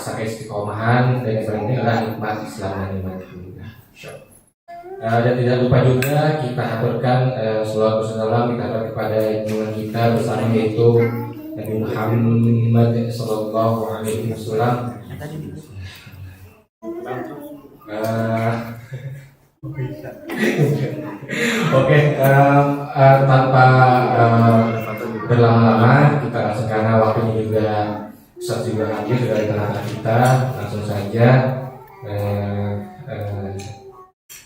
merasakan istiqomahan, dan yang penting adalah nikmat Islam dan nikmat dunia. Dan tidak lupa juga kita aturkan salawat wassalam kita kepada junjungan kita bersama, yaitu Nabi Muhammad sallallahu alaihi wasallam. Oke, tanpa berlama-lama kita langsung, karena waktunya juga Ustaz juga hadir sudah di tengah kita, langsung saja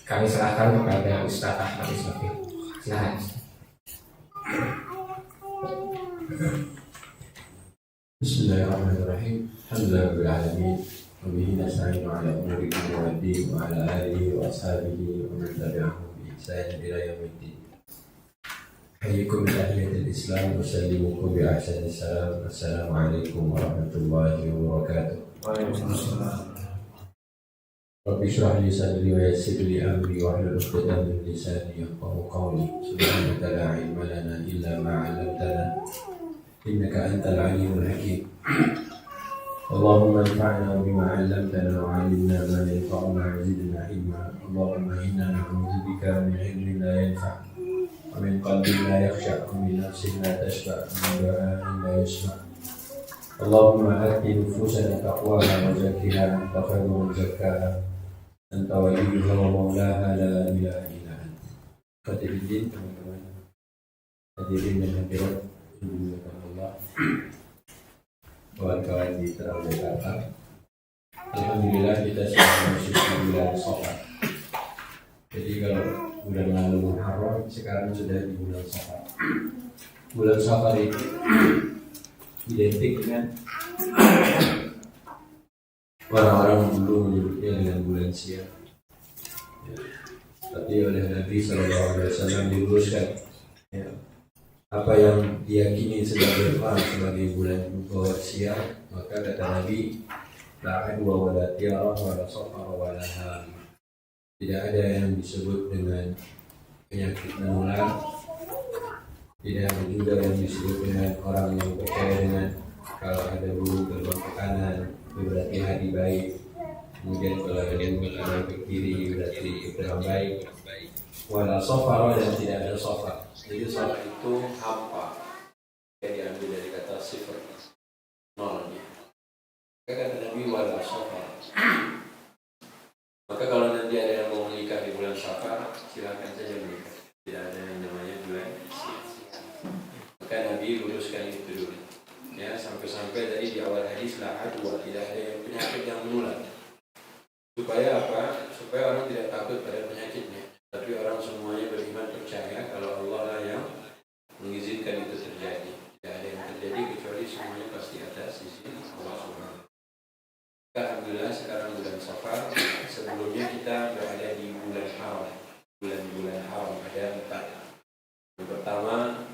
kami serahkan kepada Ustaz Ahmad Ismail. Silakan. Bismillahirrahmanirrahim. Alhamdulillahirabbil alamin. Wa bihi nasta'inu 'ala umuri dunya waddin wa 'ala alihi wa ashabihi wa man tabi'ahum bi ihsan ila yaumiddin. Hayyikum bi tahliyatil Islam wa sallimukum bi ahsani salam. Assalamualaikum warahmatullahi wabarakatuh. Waalaikumsalam. Rabbi shrah li sadri wa yassir li amri wa hlul 'uqdatam min lisani yafqahu qawli. Subhanaka la 'ilma lana illa ma 'allamtana innaka antal 'alimul hakim. Allahumma anfa'na bima 'allamtana wa 'allimna ma yanfa'una wa zidna ilma. Allahumma inna na'udzubika min 'ilmin la yanfa' wa min qalbin la yakhsha' wa min nafsin la tashba' wa min du'a'in la yusma'. Allahumma ati nufusana taqwaha wa zakkiha anta khairu man zakkaha anta waliyuha wa maulaha la ilaha illa anta. Hadirin teman-teman, hadirin dan hadirat dimuliakan Allah, kawan-kawan di Terang Jakarta. Alhamdulillah kita sudah memasuki bulan Safar. Jadi kalau bulan lalu Muharram, sekarang sudah di bulan Safar. Bulan Safar itu identik dengan orang-orang dulu menyebutnya dengan bulan Siam. Ya. Tapi oleh Nabi SAW diluruskan, ya, apa yang diyakini sebagai bulan Siam, maka kata Nabi, la adwa wa la tiara wa la safar wa la ham. Tidak ada yang disebut dengan penyakit menular, tidak ada juga yang disebut dengan orang yang percaya dengan kalau ada burung terbang ke kanan itu berarti hari baik, kemudian kalau ada burung terbang ke kiri berarti kurang baik. Wala safar, dan tidak ada safar. Jadi safar itu hampa, yang diambil dari kata sifar, nolnya. Maka kata Nabi wala safar. Maka kalau nanti ada yang mau menikah di bulan Safar, silakan saja menikah. Tidak ada yang namanya bulan Siam. Maka Nabi luruskan itu dulu. Ya, sampai-sampai tadi di awal hadis la adwa, tidak ada yang penyakit yang menular. Supaya apa? Supaya orang tidak takut pada penyakitnya. Tapi orang semuanya beriman percaya kalau Allah lah yang mengizinkan itu terjadi. Tidak ada yang terjadi kecuali semuanya pasti ada sisi Allah Subhanahu. Alhamdulillah sekarang bulan Safar. Sebelumnya kita berada di bulan Haram. Bulan-bulan Haram ada 4. Yang pertama,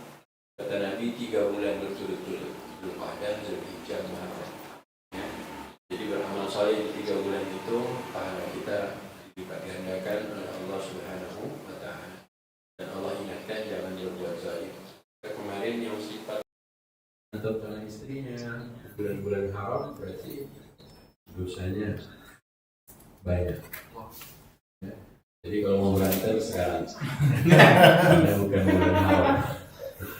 kata Nabi 3 bulan berturut-turut, Dzulqa'dah, Dzulhijjah, Muharram. Ya. Jadi beramal saleh di 3 bulan itu, pahala kita dilipat gandakan oleh Allah Subhanahu wa Ta'ala. Dan Allah ingatkan jangan berbuat zalim. Kemarin yang sifat atau dengan istrinya bulan-bulan haram berarti dosanya banyak. Ya. Jadi kalau mau berantem sekarang, karena bukan bulan haram.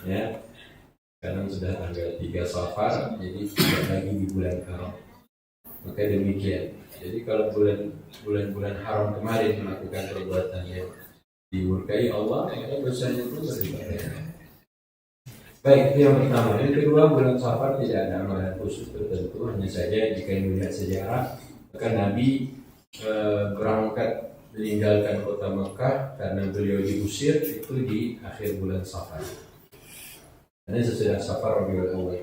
Ya, sekarang sudah tanggal 3 Safar, jadi tidak lagi di bulan haram. Maka demikian. Jadi kalau bulan-bulan haram kemarin melakukan perbuatan yang dimurkai Allah, maka dosanya itu berlipat. Baik, itu yang pertama. Yang kedua, bulan Safar tidak ada amalan khusus tertentu, hanya saja jika melihat sejarah, maka Nabi berangkat meninggalkan kota Mekah karena beliau diusir itu di akhir bulan Safar. Karena sesudah Safar Rabiul Awal.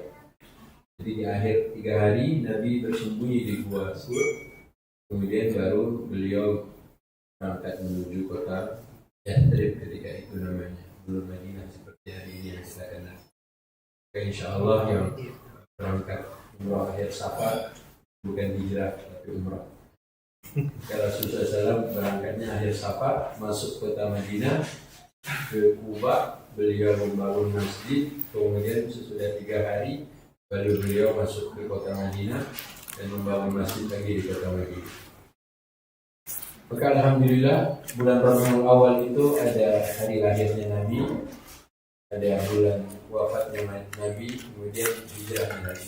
Jadi di akhir 3 hari Nabi bersembunyi di Gua Sur, kemudian baru beliau berangkat menuju kota Yathrib ketika itu namanya, belum Madinah seperti hari ini yang kita kenal. Insya Allah yang berangkat umrah akhir Safar bukan hijrah tapi umrah. Kalau Rasulullah SAW berangkatnya akhir Safar, masuk kota Madinah, ke Kuba, beliau membangun masjid, kemudian sesudah 3 hari baru beliau masuk ke kota Madinah, dan membangun masjid lagi di kota Madinah. Maka alhamdulillah bulan Rabiul Awal itu ada hari lahirnya Nabi, ada bulan wafatnya Nabi, kemudian hijrahnya Nabi.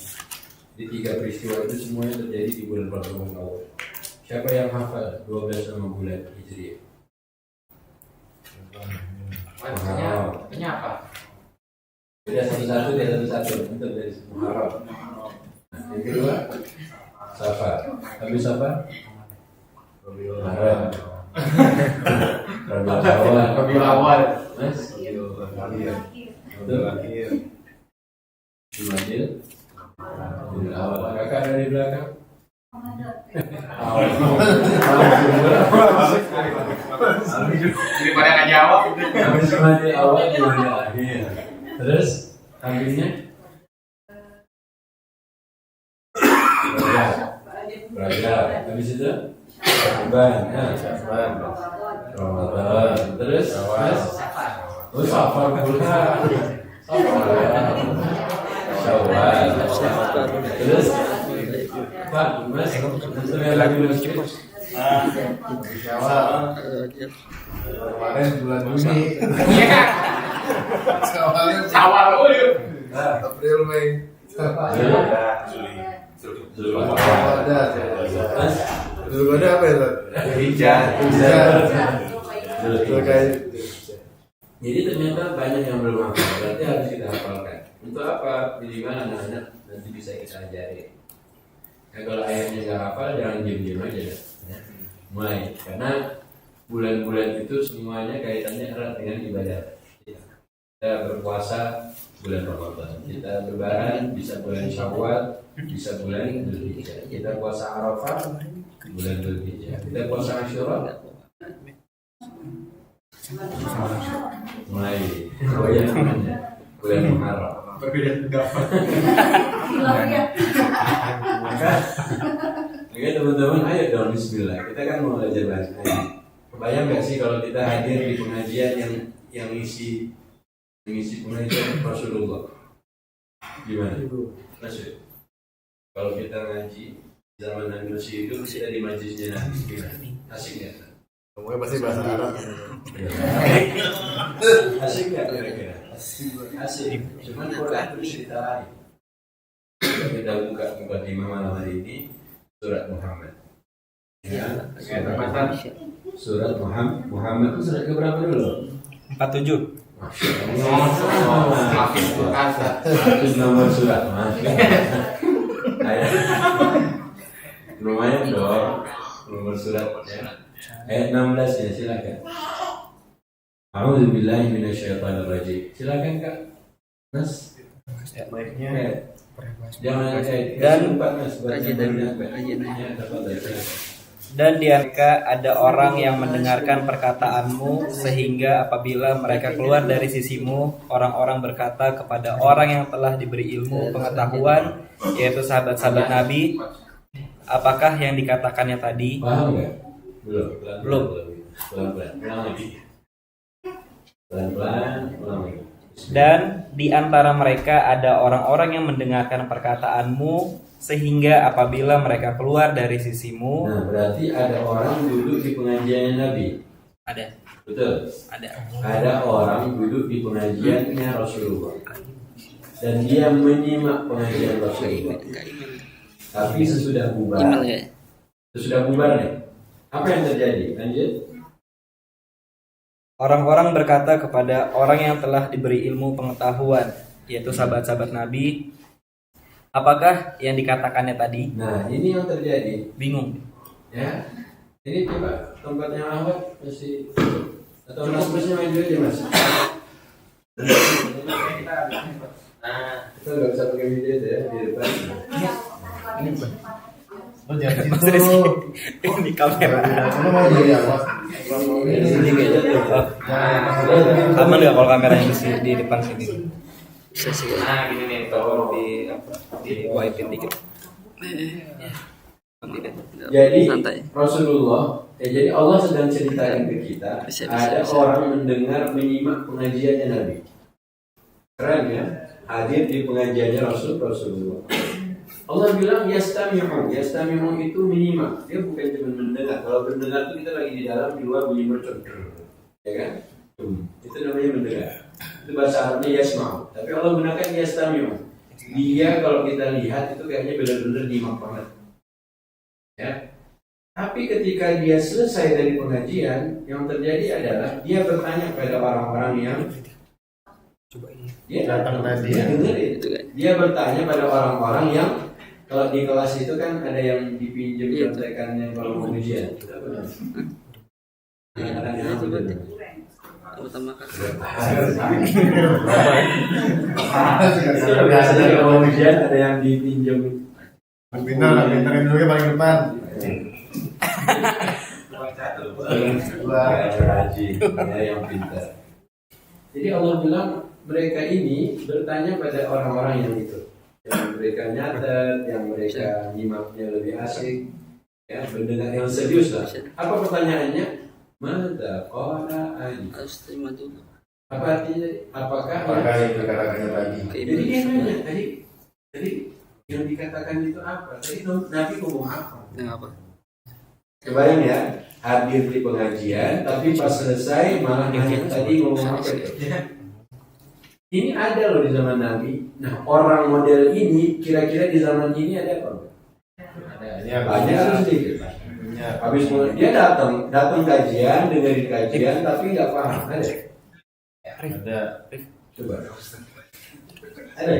Jadi 3 peristiwa itu semuanya terjadi di bulan Rabiul Awal. Siapa yang hafal 12 nama bulan Hijriah? Artinya apa? Beda satu-satu, dia satu-satu. Untuk dari Muharram. Yang kedua, Safar. Habis apa? Rabiul Awal. Mas? Rabiul Akhir. Jumadil. Rabiul Awal. Kakak dari belakang. Daripada nggak jawab. Habis Jumadil Awal, Jumadil Akhir. Terus akhirnya Rajab. Habis itu Sya'ban. Ramadan. Terus Safar pula. Syawal. Terus Pak, Mas, sebentar lagi masuk. Syawal. Kemarin bulan Juni. Iya. Awal dulu. April, Mei. Zulqa'dah apa ya? Hijjah. Zulqa'dah. Jadi ternyata banyak yang belum hafal, berarti harus kita hafalkan. Untuk apa? Jadi mana anak-anak nanti bisa kita ajari. Nah, kalau ayahnya nggak hafal, jangan diam-diam aja. Ya. Mulai, karena bulan-bulan itu semuanya kaitannya erat dengan ibadah. Kita berpuasa bulan Ramadan, kita berlebaran bisa bulan Syawal, bisa bulan Dzulhijjah. Kita puasa Arafah bulan Dzulhijjah. Kita puasa Asyura mulai bulan Muharram. Perbedaan pendapat. Maka teman-teman, ayo dong Bismillah. Kita kan mau belajar bahasa Arab. Kebayang nggak sih kalau kita hadir di pengajian yang isi pengajian Rasulullah? Gimana? Masuk. Kalau kita ngaji zaman Nabi Nusi itu kita di majlisnya Nabi, gimana? Asik nggak? Semuanya pasti bahasa Arab. Asik nggak kira-kira? Asik. Cuman Quran itu cerita lain. Kita buka mukadimah malam hari ini surat Muhammad. Ya, surat Muhammad itu surat keberapa dulu? 47. Masya Allah. Itu nomor surat. Lumayan dong nomor surat ya. Ayat 16 ya, silakan. A'udzubillahi minasyaitonirrajim. Silakan Kak. Mas. Baiknya. Jangan Dan Mas. Dan di mereka ada orang yang mendengarkan perkataanmu sehingga apabila mereka keluar dari sisimu, orang-orang berkata kepada orang yang telah diberi ilmu pengetahuan, yaitu sahabat-sahabat Nabi, apakah yang dikatakannya tadi? Paham nggak? Belum. Pelan-pelan. Ulang lagi. Pelan-pelan. Ulang lagi. Dan di antara mereka ada orang-orang yang mendengarkan perkataanmu sehingga apabila mereka keluar dari sisimu. Nah, berarti ada orang duduk di pengajian Nabi. Ada. Betul. Ada. Ada orang duduk di pengajiannya Rasulullah. Dan dia menyimak pengajian Rasulullah. Tapi sesudah bubar. Sesudah bubar nih. Apa yang terjadi? Lanjut. Orang-orang berkata kepada orang yang telah diberi ilmu pengetahuan, yaitu sahabat-sahabat Nabi, apakah yang dikatakannya tadi? Nah, ini yang terjadi. Bingung. Ya. Ini coba tempatnya Ahmad masih atau mas-masnya maju aja mas. Nah, kita nggak bisa pakai video itu ya di depan. Ini bukan. Oh, jangan Mas situ. Rizky, ini kamera. Kamu mau jadi apa? Ini sini kayaknya tuh. Aman nggak kalau kameranya di depan sini? Nah, gini nih, Tolong di wipe dikit. Jadi Rasulullah, jadi Allah sedang ceritakan ke kita, ada orang mendengar menyimak pengajiannya Nabi. Keren ya, hadir di pengajiannya Rasulullah. Allah bilang yastami'u itu minimal. Dia bukan cuma mendengar. Kalau mendengar itu kita lagi di dalam, di luar bunyi mercon, ya kan? Itu namanya mendengar. Itu bahasa Arabnya yasma'u. Tapi Allah gunakan yastami'u. Dia kalau kita lihat itu kayaknya benar-benar nyimak banget. Ya. Tapi ketika dia selesai dari pengajian, yang terjadi adalah dia bertanya kepada orang-orang yang dia Datang tadi. dengerin. Dia bertanya pada orang-orang yang kalau di kelas itu kan ada yang dipinjam contekannya kalau mau ujian. Biasanya kalau mau ujian ada yang dipinjam. Pintarin dulu ya paling depan. Rajin, yang pintar. Jadi Allah bilang mereka ini bertanya pada orang-orang yang itu, yang mereka nyatet, yang mereka nyimaknya lebih asik, ya mendengar yang serius lah. Apa pertanyaannya? Mada qala ali. Apa artinya? Apakah itu kata-katanya tadi? jadi dia nanya tadi yang dikatakan itu apa? Tadi Nabi ngomong apa? Kebayang ya, hadir di pengajian, tapi pas selesai malah nanya tadi ngomong apa itu? Ini ada loh di zaman Nabi. Nah, orang model ini kira-kira di zaman ini ada apa? Ada. Banyak atau sedikit? Habis mulai dia datang kajian, dengerin kajian, tapi nggak paham. Ada? Coba. Ada?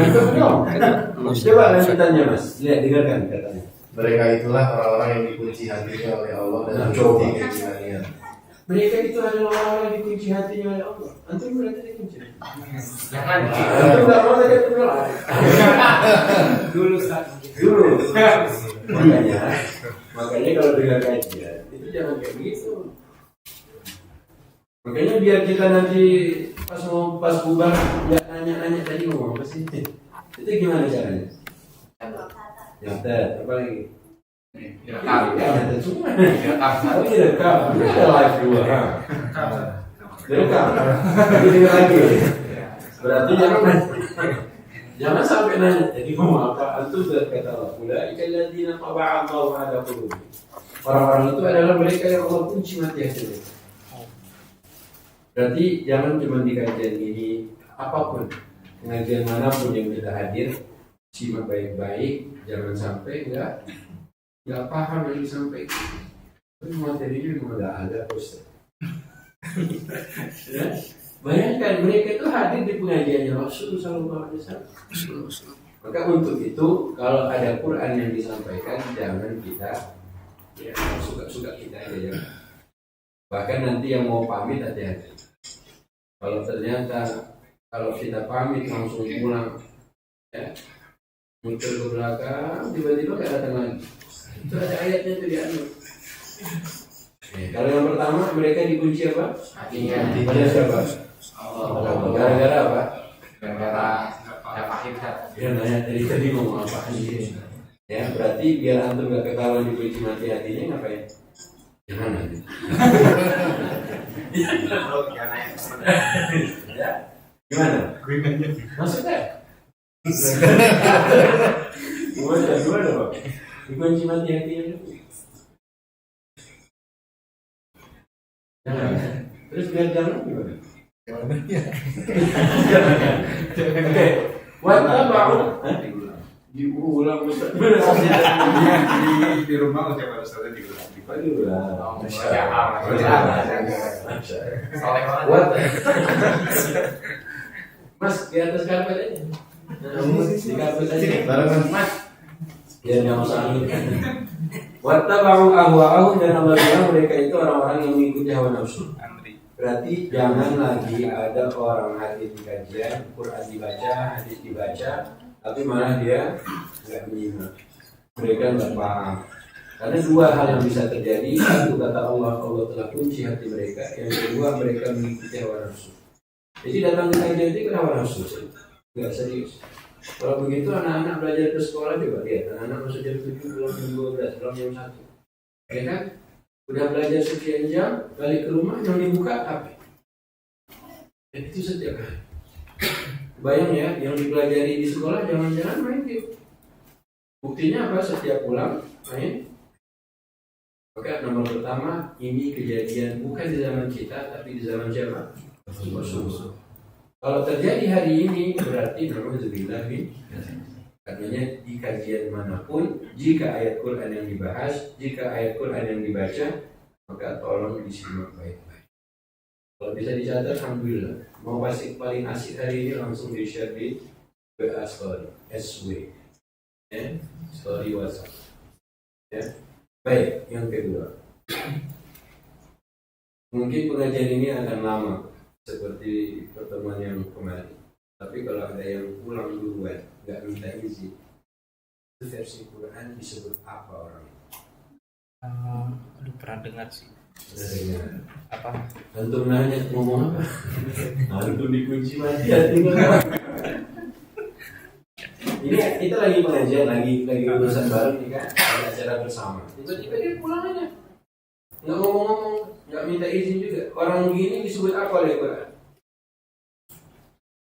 Itu belum. Coba lanjutannya Mas. Lihat, dengarkan katanya. Mereka itulah orang-orang yang dikunci hatinya oleh Allah dan dikunci keinginannya. Mereka itu adalah orang-orang yang dikunci hatinya oleh Allah. Antum berarti dikunci. Jangan. Antum nggak mau saja tenggelam. Dulu. Makanya kalau dengar kajian itu jangan kayak begitu. Makanya biar kita nanti pas bubar ya nanya tadi ngomong apa sih? Itu gimana caranya? Nyatet, apa lagi? Direkam. Nyatet semua. Oh direkam. Ini ada live dua. Direkam. Lagi dengar lagi. Berarti jangan sampai nanya. Jadi ngomong apa? Itu kata Allah. Ulaika alladziina taba'a Allahu 'ala qulubihim. Orang-orang itu adalah mereka yang Allah kunci mati hatinya. Berarti jangan cuma di kajian ini, apapun pengajian manapun yang kita hadir, simak baik-baik, jangan sampai nggak paham yang disampaikan. Tapi materinya memang nggak ada, Ustaz. Ya? Bayangkan mereka itu hadir di pengajiannya Rasulullah SAW. Maka untuk itu kalau ada Quran yang disampaikan, jangan kita ya suka-suka kita aja ya. Bahkan nanti yang mau pamit hati-hati. Kalau ternyata kalau kita pamit langsung pulang, ya, muncul ke belakang, tiba-tiba nggak datang lagi. Itu ada ayatnya tuh di anu. Kalau yang pertama mereka dikunci apa? Hatinya. Pada siapa? Gara-gara apa? Gara-gara ada pahit kan. Dia nanya tadi ngomong apa sih? Ya berarti biar antum nggak ketahuan dikunci mati hatinya ngapain? Jangan nanti. Ya, gimana? Maksudnya? Gimana Pak? Dikunci mati hatinya dulu. Jangan. Terus biar jangan gimana? Oke. Wattaba'u. Diulang Ustaz. Di rumah udah harus ada diulang. Mas, di atas karpet aja. Di karpet aja. Mas. Biar nggak masuk angin. Wattaba'u ahwa'ahum, dan Allah bilang mereka itu orang-orang yang mengikuti hawa nafsu. Berarti jangan lagi ada orang hadir di kajian, Quran dibaca, hadis dibaca, tapi malah dia nggak menyimak. Mereka nggak paham. Karena dua hal yang bisa terjadi. Satu, kata Allah telah kunci hati mereka. Yang kedua, mereka mengikuti hawa nafsu. Jadi datang ke kajian itu kenapa nafsu? Nggak serius. Kalau begitu anak-anak belajar ke sekolah juga lihat. Anak-anak masuk jam 7 pulang jam 12, pulang jam 1. Ya kan? Udah belajar sekian jam, balik ke rumah yang dibuka HP. Dan itu setiap hari. Bayang ya, yang dipelajari di sekolah jangan-jangan main game. Buktinya apa? Setiap pulang main. Maka nomor pertama, ini kejadian bukan di zaman kita, tapi di zaman siapa? Rasulullah. Kalau terjadi hari ini berarti na'udzubillah min. Katanya di kajian manapun, jika ayat Quran yang dibahas, jika ayat Quran yang dibaca, maka tolong disimak baik-baik. Kalau bisa dicatat, alhamdulillah. Mau paling asik hari ini langsung di-share di WA Story, SW, ya, Story WhatsApp. Ya. Baik, yang kedua. Mungkin pengajian ini akan lama, seperti pertemuan yang kemarin. Tapi kalau ada yang pulang duluan, nggak minta izin, itu versi Quran disebut apa orang? Aduh, pernah dengar sih. Apa? Antum nanya ngomong apa? Antum dikunci mati hati nggak? Ini kita lagi pengajian, lagi urusan bareng nih kan, ada acara bersama. Tiba-tiba dia pulang aja, nggak ngomong-ngomong, nggak minta izin juga. Orang begini disebut apa oleh Quran?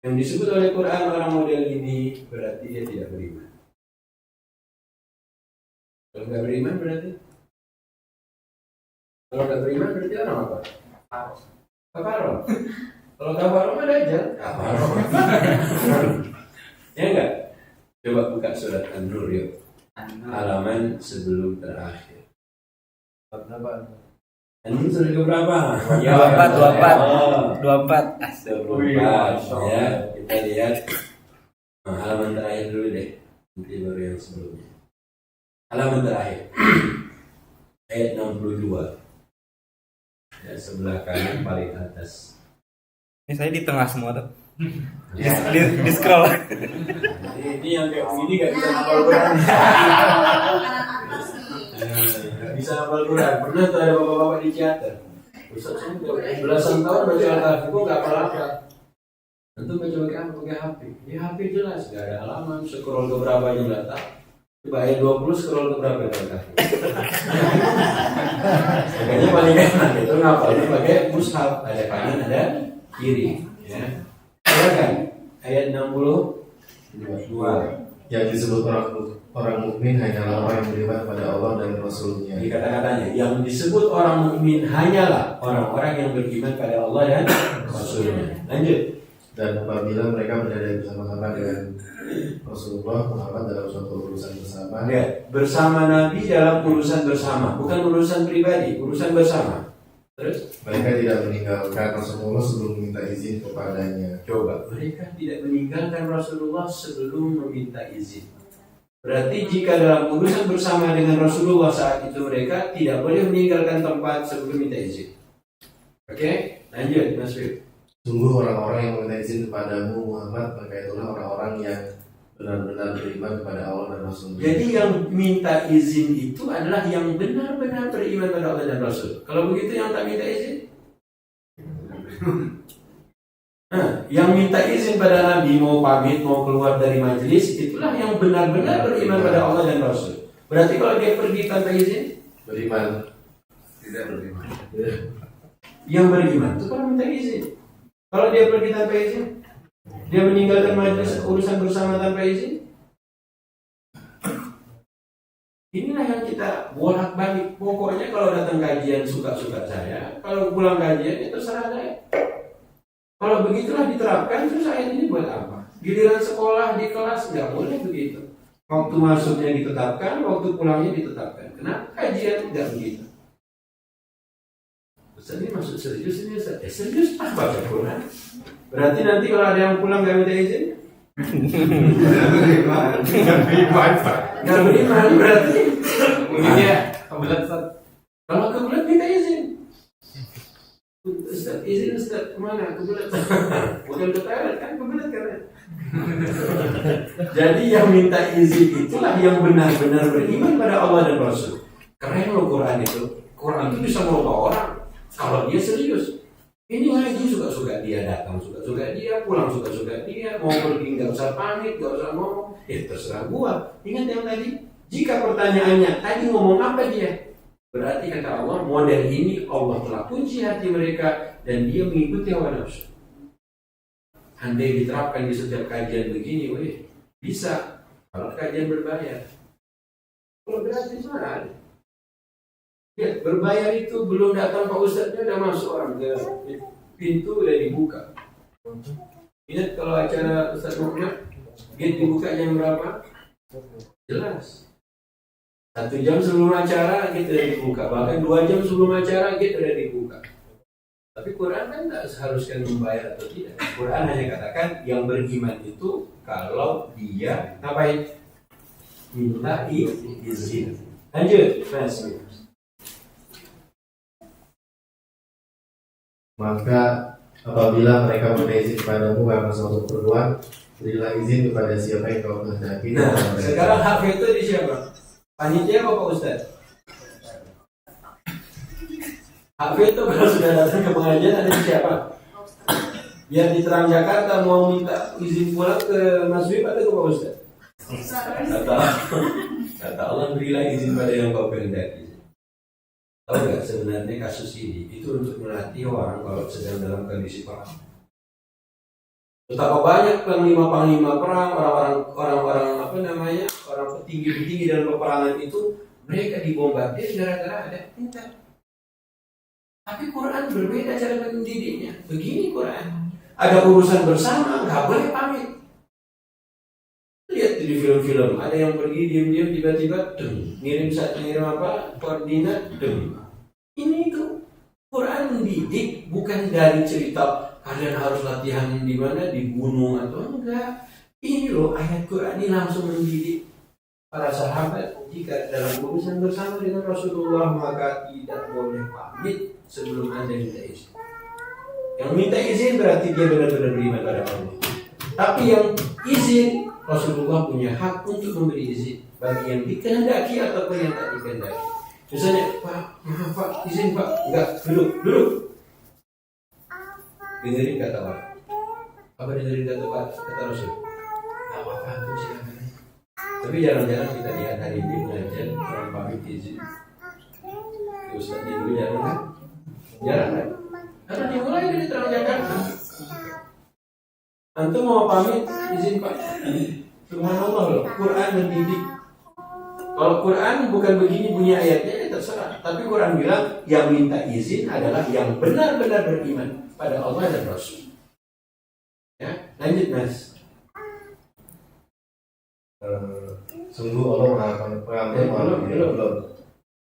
Yang disebut oleh Quran orang model ini berarti dia tidak beriman. Kalau nggak beriman berarti? Kalau nggak beriman berarti orang apa? Kafaro. Kalau kafaro mah dajjal. Kafaro. Ya enggak? Coba buka surat An-Nur yuk. Halaman sebelum terakhir. An-Nur surat keberapa? Ya, 24. 24. Ya, kita lihat halaman terakhir dulu deh. Nanti baru yang sebelumnya. Halaman terakhir. Ayat 62. Ya, sebelah kanan paling atas. Ini saya di tengah semua tuh. Ya. Di scroll. Ini yang kayak begini gak bisa hafal Quran. Gak bisa hafal Quran. Pernah tuh ada bapak-bapak di teater. Ustaz saya udah belasan tahun baca Al-Kahfi, kok gak hafal-hafal. Tentu baca pakai HP. Ya HP jelas, gak ada halaman. Scroll ke berapa aja gak tahu. Coba ayat 20 scroll ke berapa Al-Kahfi. Makanya paling enak itu ngapalnya pakai mushaf. Ada kanan, ada kiri. Ya. Silakan ayat 62. Yang disebut orang mukmin hanyalah orang yang beriman pada Allah dan Rasulnya. Jadi kata-katanya yang disebut orang mukmin hanyalah orang-orang yang beriman pada Allah dan Rasulnya. Lanjut. Dan apabila mereka berada bersama-sama dengan Rasulullah Muhammad dalam suatu urusan bersama, Lihat, bersama Nabi dalam urusan bersama, bukan urusan pribadi, urusan bersama. Terus mereka tidak meninggalkan Rasulullah sebelum meminta izin kepadanya. coba, mereka tidak meninggalkan Rasulullah sebelum meminta izin. Berarti jika dalam urusan bersama dengan Rasulullah saat itu mereka tidak boleh meninggalkan tempat sebelum minta izin. Oke, lanjut Mas Fir. Sungguh orang-orang yang meminta izin kepadamu Muhammad, mereka itulah orang-orang yang benar-benar beriman kepada Allah dan Rasulnya. Jadi yang minta izin itu adalah yang benar-benar beriman pada Allah dan Rasul. Kalau begitu yang tak minta izin? Nah, yang minta izin pada Nabi mau pamit, mau keluar dari majelis, itulah yang benar-benar beriman pada Allah dan Rasul. Berarti kalau dia pergi tanpa izin? Beriman. Tidak beriman. Yang beriman itu kalau minta izin. Kalau dia pergi tanpa izin, dia meninggalkan majelis urusan bersama tanpa izin. Inilah yang kita bolak-balik. Pokoknya kalau datang kajian suka-suka saya, kalau pulang kajian itu terserah saya. Kalau begitulah diterapkan, terus ayat ini buat apa? Giliran sekolah di kelas nggak boleh begitu. Waktu masuknya ditetapkan, waktu pulangnya ditetapkan. Kenapa kajian nggak begitu? Ustaz ini maksud serius ini Ustaz? Serius ah baca Quran. Berarti nanti kalau ada yang pulang nggak minta izin? Nggak beriman berarti. Ini ya, kebelet Ustaz. Kalau kebelet minta izin. Ustaz izin Ustaz kemana? Kebelet. Bukan ke toilet kan kebelet kan? Jadi yang minta izin itulah yang benar-benar beriman pada Allah dan Rasul. Keren loh Quran itu. Quran itu bisa merubah orang. Kalau dia serius, ini ngaji suka-suka dia datang, suka-suka dia pulang, suka-suka dia mau pergi nggak usah pamit, nggak usah ngomong, terserah gua. Ingat yang tadi, jika pertanyaannya tadi ngomong apa dia, berarti kata Allah model ini Allah telah kunci hati mereka dan dia mengikuti hawa nafsu. andai diterapkan di setiap kajian begini, bisa. Kalau kajian berbayar, kalau gratis mana ada? Ya, berbayar itu belum datang Pak Ustadznya udah masuk orang ke pintu udah dibuka. Ingat kalau acara Ustadz Muhammad, gate dibuka jam berapa? Jelas. 1 jam sebelum acara gate udah dibuka, bahkan 2 jam sebelum acara gate udah dibuka. Tapi Quran kan tak seharuskan membayar atau tidak. Quran hanya katakan yang beriman itu kalau dia ngapain? Minta izin. Lanjut, Mas. Maka apabila mereka meminta izin kepadamu karena suatu keperluan, berilah izin kepada siapa yang kau kehendaki. Nah, sekarang hak veto di siapa? Panitia apa Pak Ustaz? Hak veto kalau sudah datang ke pengajian ada di siapa? Biar di Terang Jakarta mau minta izin pulang ke Mas Wib atau ke Pak Ustaz? Kata Allah, berilah izin pada yang kau kehendaki. Tahu nggak sebenarnya kasus ini itu untuk melatih orang kalau sedang dalam kondisi perang. Betapa banyak panglima perang, orang-orang orang petinggi dalam peperangan itu mereka dibombardir gara-gara ada perintah. Tapi Quran berbeda cara mendidiknya. Begini Quran, ada urusan bersama nggak boleh pamit. Lihat di film-film, ada yang pergi diam-diam tiba-tiba ngirim koordinat Ini itu Quran mendidik, bukan dari cerita kalian harus latihan di mana, di gunung atau enggak. Ini loh ayat Quran ini langsung mendidik para sahabat jika dalam urusan bersama dengan Rasulullah maka tidak boleh pamit sebelum Anda minta izin. Yang minta izin berarti dia benar-benar beriman pada Allah. Tapi yang izin, Rasulullah punya hak untuk memberi izin bagi yang dikehendaki ataupun yang tak dikehendaki. Misalnya, Pak, maaf Pak, izin Pak, enggak, duduk. Dengerin kata Pak. Apa dengerin kata Pak, kata Rasul? Enggak apa-apa, itu silakan. Tapi jarang-jarang kita lihat hari ini pengajian orang pamit izin. Ustaznya dulu jarang kan? Jarang kan? Karena dimulai dari Terang Jakarta. Antum mau pamit izin Pak. Subhanallah loh, Quran mendidik. Kalau Quran bukan begini bunyi ayatnya, ya terserah. Tapi Quran bilang yang minta izin adalah yang benar-benar beriman pada Allah dan Rasul. Ya, lanjut Mas. Sungguh Allah Maha Pengampun, belum.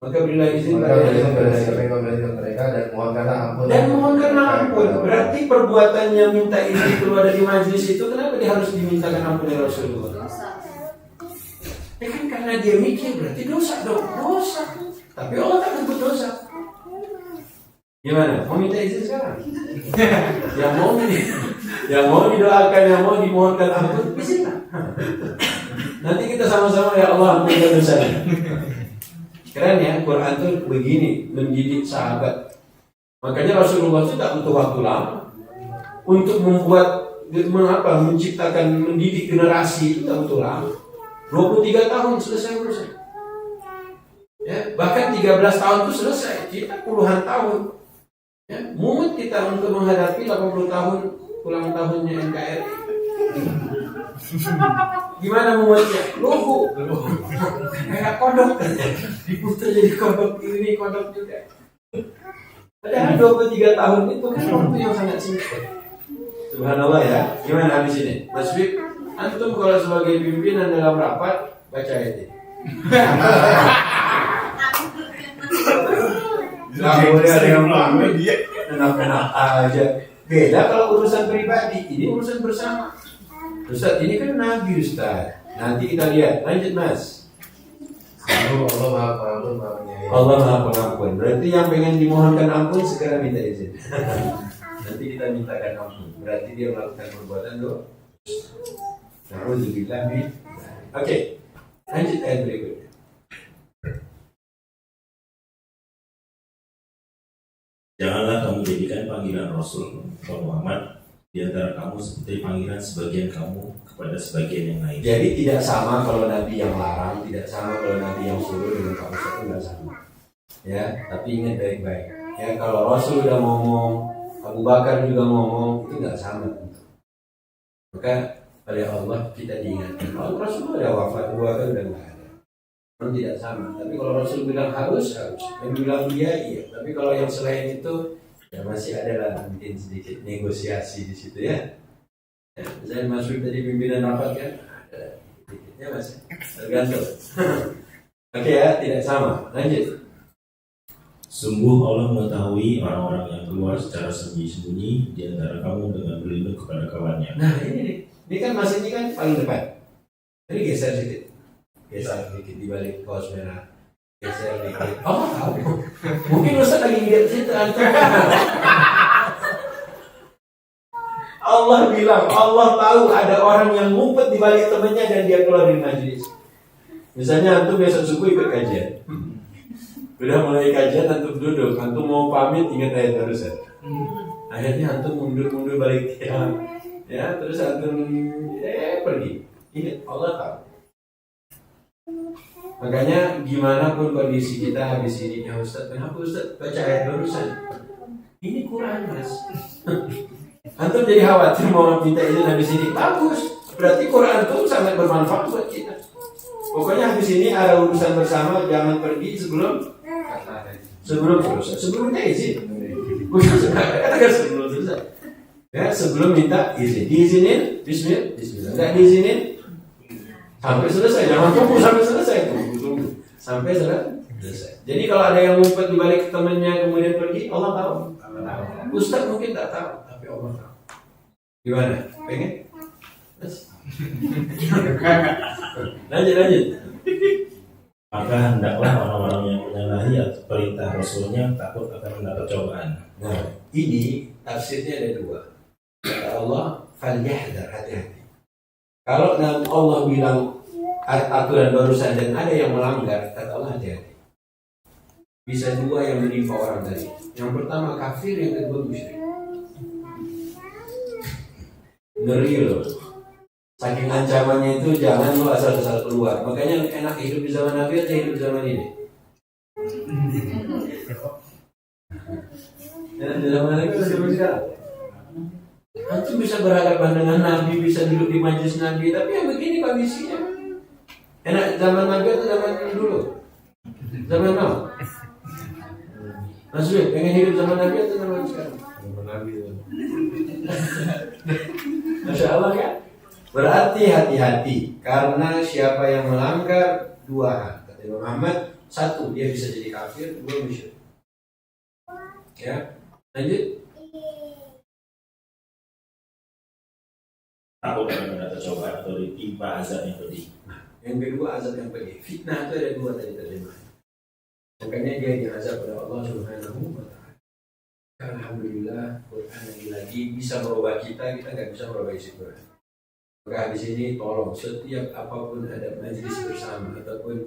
Maka berilah izin Maka pada berilah kepada siapa yang kau kehendaki mereka dan mohonkanlah ampun. dan mohonkanlah ampun. Berarti perbuatannya minta izin keluar dari majlis itu kenapa dia harus dimintakan ampun oleh Rasulullah? Ya kan karena dia mikir berarti dosa dong, dosa. Tapi Allah tak sebut dosa. Gimana? Mau minta izin sekarang? yang mau didoakan, yang mau dimohonkan ampun, izinlah. Nanti kita sama-sama ya Allah ampunkan dosa. Keren ya, Quran tuh begini mendidik sahabat. Makanya Rasulullah itu tak butuh waktu lama untuk menciptakan, mendidik generasi itu tak butuh lama. 23 tahun selesai urusan. Ya, bahkan 13 tahun itu selesai. Kita puluhan tahun. Ya, mumet kita untuk menghadapi 80 tahun ulang tahunnya NKRI. Gimana mumetnya? Lugu. Kayak kodok. Diputar jadi kodok ini, kodok juga. Padahal 23 tahun itu kan waktu yang sangat singkat. Subhanallah ya. Gimana habis ini? Mas Wib, antum kalau sebagai pimpinan dalam rapat baca ayat ini. Nggak boleh ada yang pamit, enak-enak aja. Beda kalau urusan pribadi, ini urusan bersama. Ustaz, ini kan Nabi Ustaz. Nanti kita lihat, lanjut Mas. Sungguh Allah Maha Pengampun, Maha Penyayang. Allah Maha Pengampun. Berarti yang pengen dimohonkan ampun segera minta izin. Nanti kita mintakan ampun. Berarti dia melakukan perbuatan dosa. Na'udzubillah min. Oke, lanjut ayat berikutnya. Janganlah kamu jadikan panggilan Rasul Muhammad di antara kamu seperti panggilan sebagian kamu kepada sebagian yang lain. Jadi tidak sama kalau Nabi yang larang, tidak sama kalau Nabi yang suruh dengan Pak Ustaz, tidak sama. Ya, tapi ingat baik-baik. Ya, kalau Rasul udah ngomong, Abu Bakar juga ngomong, itu nggak sama. Maka oleh Allah kita diingatkan. Kalau Rasul udah wafat, dua kan udah nggak ada. Memang tidak sama. Tapi kalau Rasul bilang harus. Yang bilang iya. Tapi kalau yang selain itu ya masih ada lah mungkin sedikit negosiasi di situ ya. Misalnya masuk tadi pimpinan rapat kan, ada sedikitnya masih tergantung. Oke ya, tidak sama. Lanjut. Sungguh Allah mengetahui orang-orang yang keluar secara sembunyi-sembunyi di antara kamu dengan berlindung kepada kawannya. Nah ini nih, ini kan masih ini kan paling depan. Ini geser sedikit di balik kaos merah. Geser dikit. Oh tahu. Mungkin Ustaz lagi lihat situ. Allah bilang, Allah tahu ada orang yang ngumpet di balik temannya dan dia keluar dari majelis. Misalnya antum besok subuh ikut kajian. Udah mulai kajian, antum duduk, antum mau pamit ingat ayat barusan. Akhirnya antum mundur balik ya terus antum pergi. Ingat Allah tahu. Makanya gimana pun kondisi kita habis ini, ya Ustaz, kenapa Ustaz baca ayat barusan? Ini Quran mas. Antum jadi khawatir mau minta izin habis ini, bagus. Berarti Quran itu sangat bermanfaat buat kita. Pokoknya habis ini ada urusan bersama, jangan pergi sebelum selesai. Sebelumnya izin. Bukan katakan sebelum selesai. Ya, sebelum minta izin. Diizinin, bismillah. Enggak diizinin sampai selesai. Jangan tunggu sampai selesai. Tunggu sampai selesai. Jadi kalau ada yang ngumpet di balik temannya kemudian pergi, Allah tahu. Ustaz mungkin tak tahu, tapi Allah tahu. Gimana? Pengen? Lanjut. Maka hendaklah orang-orang yang menyalahi perintah Rasulnya takut akan mendapat cobaan. Nah, ini tafsirnya ada dua. Kata Allah, falyahdar, hati-hati. Kalau Allah bilang aturan barusan dan ada yang melanggar, kata Allah hati-hati. Bisa dua yang menimpa orang tadi. Yang pertama kafir, yang kedua musyrik. Ngeri loh. Saking ancamannya itu jangan lo asal-asal keluar. Makanya enak hidup di zaman Nabi atau hidup di zaman ini. Dan di zaman Nabi atau zaman sekarang. Antum bisa berhadapan dengan Nabi, bisa duduk di majelis Nabi, tapi yang begini kondisinya. Enak zaman Nabi atau zaman dulu? Zaman now? Mas Wid, pengen hidup zaman Nabi atau zaman sekarang? Zaman Nabi. Masya Allah ya. Berarti hati-hati karena siapa yang melanggar dua hal. Kata Imam Ahmad, satu dia bisa jadi kafir, dua musyrik. Ya, lanjut. Takut akan mendapat cobaan atau ditimpa azab yang pedih. Yang kedua azab yang pedih. Fitnah itu ada dua tadi terjemahan. Makanya dia diazab oleh Allah Subhanahu wa Ta'ala. Alhamdulillah, Quran lagi bisa merubah kita nggak bisa merubah isi Quran. Maka di sini tolong setiap apapun ada majelis bersama ataupun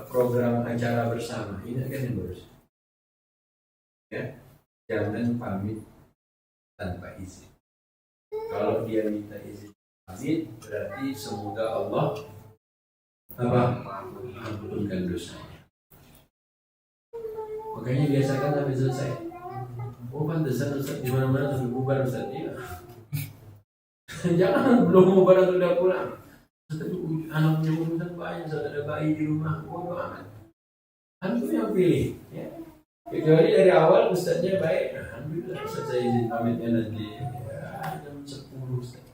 program acara bersama, ini kan yang bagus. Ya, jangan pamit tanpa izin. Kalau dia minta izin pamit, berarti semoga Allah ampunkan dosanya. Makanya biasakan sampai selesai. Oh pantesan Ustaz di mana-mana sudah bubar Ustaz. Iya. Jangan belum bubar atau udah pulang. Anaknya urusan banyak, ada bayi di rumah, bodoh amat. Antum yang pilih, ya. Kecuali dari awal Ustaznya baik, alhamdulillah Ustaz saya izin pamitnya nanti ya, jam 10 Ustaz.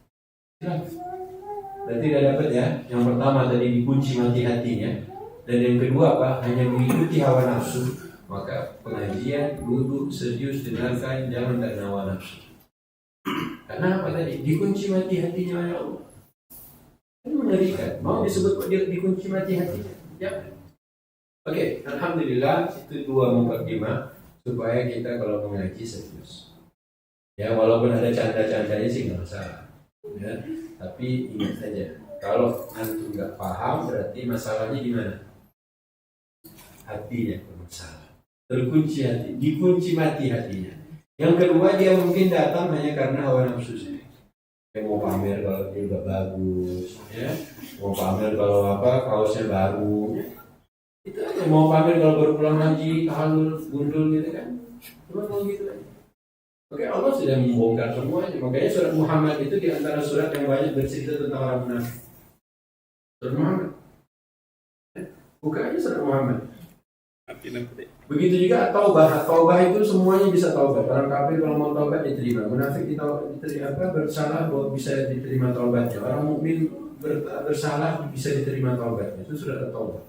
Berarti udah dapat ya. Yang pertama tadi dikunci mati hatinya, dan yang kedua apa? Hanya mengikuti hawa nafsu. Maka pengajian duduk serius dengarkan, jangan karena hawa nafsu. Karena apa tadi? Dikunci mati hatinya oleh Allah. Ini mengerikan. Mau disebut dia dikunci mati hatinya? Ya. Oke, alhamdulillah itu dua mukadimah supaya kita kalau mengaji serius. Ya, walaupun ada canda-candanya sih nggak masalah. Ya, tapi ingat saja, kalau antum nggak paham berarti masalahnya di mana? Hatinya bermasalah. Terkunci hati, dikunci mati hatinya. Yang kedua dia mungkin datang hanya karena hawa nafsu sendiri. Dia mau pamer kalau dia udah bagus, ya. Mau pamer kalau apa kaosnya baru. Itu aja, mau pamer kalau baru pulang haji, halus, gundul gitu kan. Cuma mau gitu aja. Oke, Allah sudah membongkar semuanya. Makanya surat Muhammad itu di antara surat yang banyak bercerita tentang orang munafik. Surat Muhammad. Buka aja surat Muhammad. Begitu juga taubah. Taubah itu semuanya bisa taubat. Orang kafir kalau mau taubat diterima. Munafik diterima bersalah bisa diterima taubatnya. Orang mukmin bersalah bisa diterima taubatnya. Itu surat Taubah.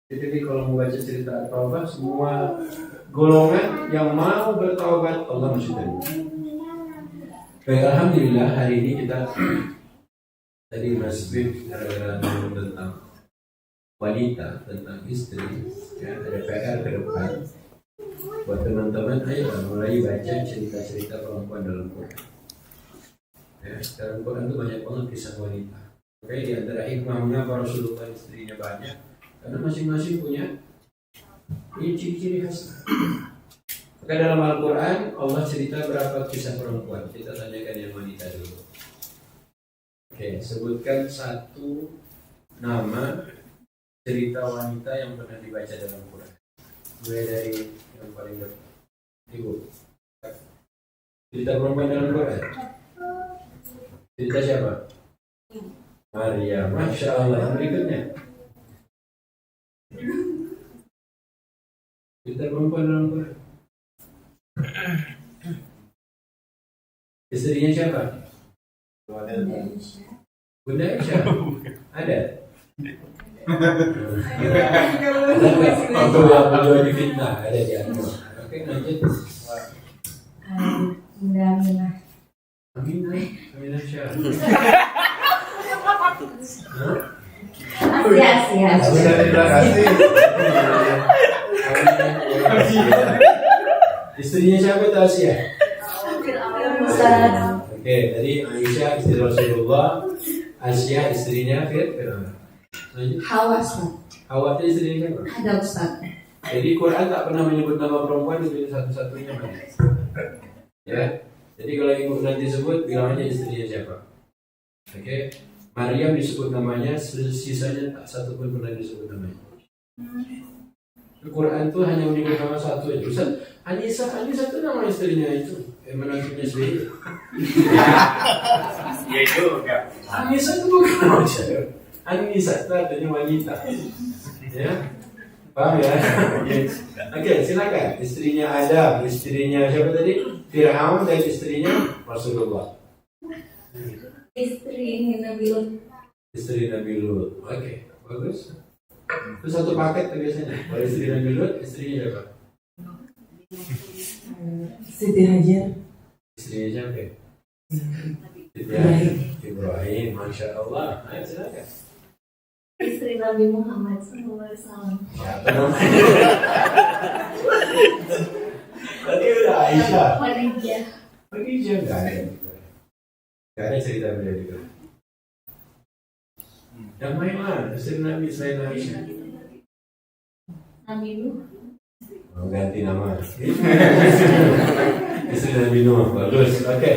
Jadi kalau mau baca cerita Taubah, semua golongan yang mau bertaubat Allah masih terima. Baik, alhamdulillah hari ini kita tadi masih gara-gara ngomong tentang wanita, tentang istri, ya, ada PR ke depan buat teman-teman. Ayo mulai baca cerita-cerita perempuan dalam Quran. Ya, dalam Quran itu banyak banget kisah wanita. Oke, di antara hikmahnya para Rasulullah istrinya banyak, karena masing-masing punya ciri-ciri khas. Maka dalam Al-Quran Allah cerita berapa kisah perempuan. Kita tanyakan yang wanita dulu. Oke, sebutkan satu nama cerita wanita yang pernah dibaca dalam Quran. Mulai dari yang paling depan. Ibu. Cerita perempuan dalam Quran. Cerita siapa? Maria. Masya Allah. Berikutnya. Cerita perempuan dalam Quran. Istrinya siapa? Bunda Aisyah. Ada? Waktu yang beliau difitnah ada di antara. Oke, lanjut. Bunda Aminah. Aminah siapa? Asia. Terima kasih. Istrinya siapa itu Asia? Ustaz. Oke, tadi Aisyah istri Rasulullah, Asia istrinya Fir'aun. Hawa Ustaz. Hawa itu istrinya siapa? Ada Ustaz. Jadi Quran tak pernah menyebut nama perempuan itu satu-satunya mana? Ya. Jadi kalau ibu nanti sebut bilang aja istrinya siapa. Oke. Maryam disebut namanya, sisanya tak satu pun pernah disebut namanya. Quran tuh hanya menyebut nama satu aja. Ustaz, Anissa itu nama istrinya itu. Menantunya sendiri. Ya itu enggak. Anissa itu bukan nama cewek. Anissa itu artinya wanita. Ya. Paham ya? Oke, silakan. Istrinya Adam, istrinya siapa tadi? Fir'aun dan istrinya Rasulullah. Istri Nabi Lut. Istri Nabi Lut. Oke, bagus. Itu satu paket tuh biasanya. Kalau istri Nabi Lut, istrinya siapa? Siti Hajar. Istrinya siapa? Ibrahim. Masya Allah. Ayo silakan. Istri Nabi Muhammad SAW. Siapa namanya? Tadi udah Aisyah. Khadijah. Khadijah nggak ada. Nggak ada cerita beliau juga. Yang main lah, istri Nabi selain Aisyah. Nabi Nuh. Oh, ganti nama. Istri Nabi Nuh, bagus. Oke,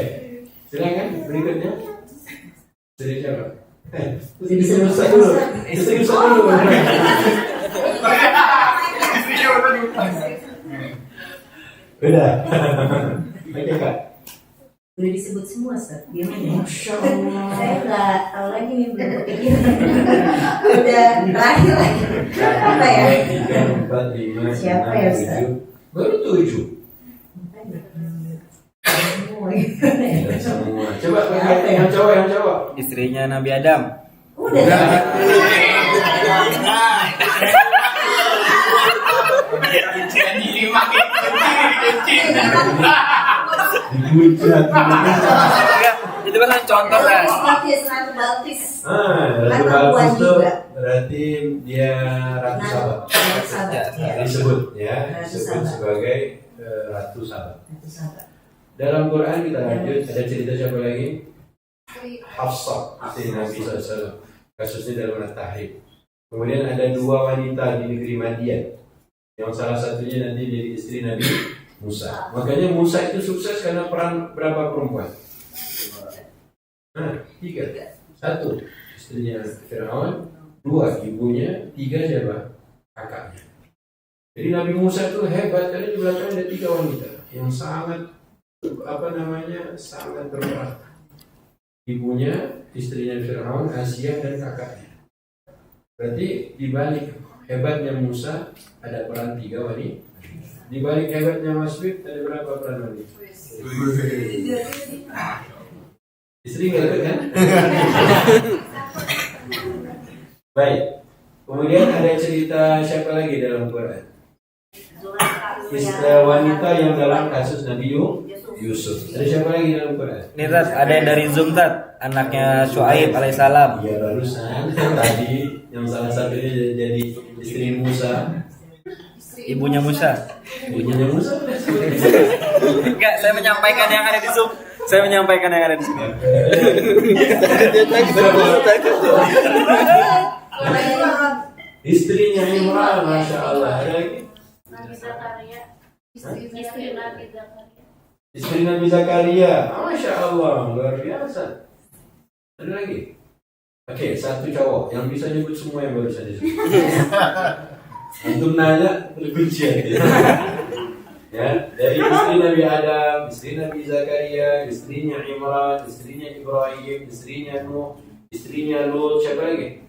silakan berikutnya. Istri siapa? Istri Musa dulu. Istri Musa dulu. Udah. Oke kak. Udah disebut semua Ustaz. Gimana? Masya Allah. Saya nggak tahu lagi nih, belum kepikiran. Udah terakhir lagi. Apa ya? 3, 4, 5, Siapa 6, ya, Ustaz? 7. Baru 7. Semua. Coba pakai yang cowok. Istrinya Nabi Adam. Udah. Dihujat. Itu kan contoh kan. Ratu Balkis. Ratu Anak Balkis buah itu juga. berarti dia Ratu Sabat. Ratu Sabat. Ya. Disebut ya, Ratu disebut Sabat. sebagai Ratu Sabat. Ratu Sabat. Dalam Quran kita lanjut, ada cerita siapa lagi? Hafsah, istri Nabi SAW. Kasusnya dalam At-Tahrim. Kemudian ada 2 wanita di negeri Madian, yang salah satunya nanti jadi istri Nabi Musa. Makanya Musa itu sukses karena peran berapa perempuan? 3. 1 istrinya Fir'aun, 2 ibunya, 3 siapa? Kakaknya. Jadi Nabi Musa itu hebat karena di belakang ada 3 wanita yang sangat sangat berperan. Ibunya, istrinya Fir'aun, Asia dan kakaknya. Berarti dibalik hebatnya Musa ada peran 3 wanita. Dibalik hebatnya Masbid ada berapa peran wanita? Istri nggak ikut kan? Baik. Kemudian ada cerita siapa lagi dalam Quran? Wanita yang dalam kasus Nabi Yusuf. Ada siapa lagi dalam Quran? Ini Tat, ada yang dari Zoom Tat, anaknya Syuaib alaihissalam. Iya barusan tadi yang salah satunya jadi istri Musa. Ibunya Musa. Ibunya Musa. Enggak, saya menyampaikan yang ada di Zoom. Saya menyampaikan yang ada di Zoom. Istrinya Imran, masya Allah. Ada lagi? Istri Nabi Zakaria, masya Allah, luar biasa. Ada lagi? Oke, satu cowok yang bisa nyebut semua yang baru saja disebut. Antum nanya terkuncian. Ya, dari istri Nabi Adam, istri Nabi Zakaria, istrinya Imran, istrinya Ibrahim, istrinya Nuh, istrinya Lut, siapa lagi?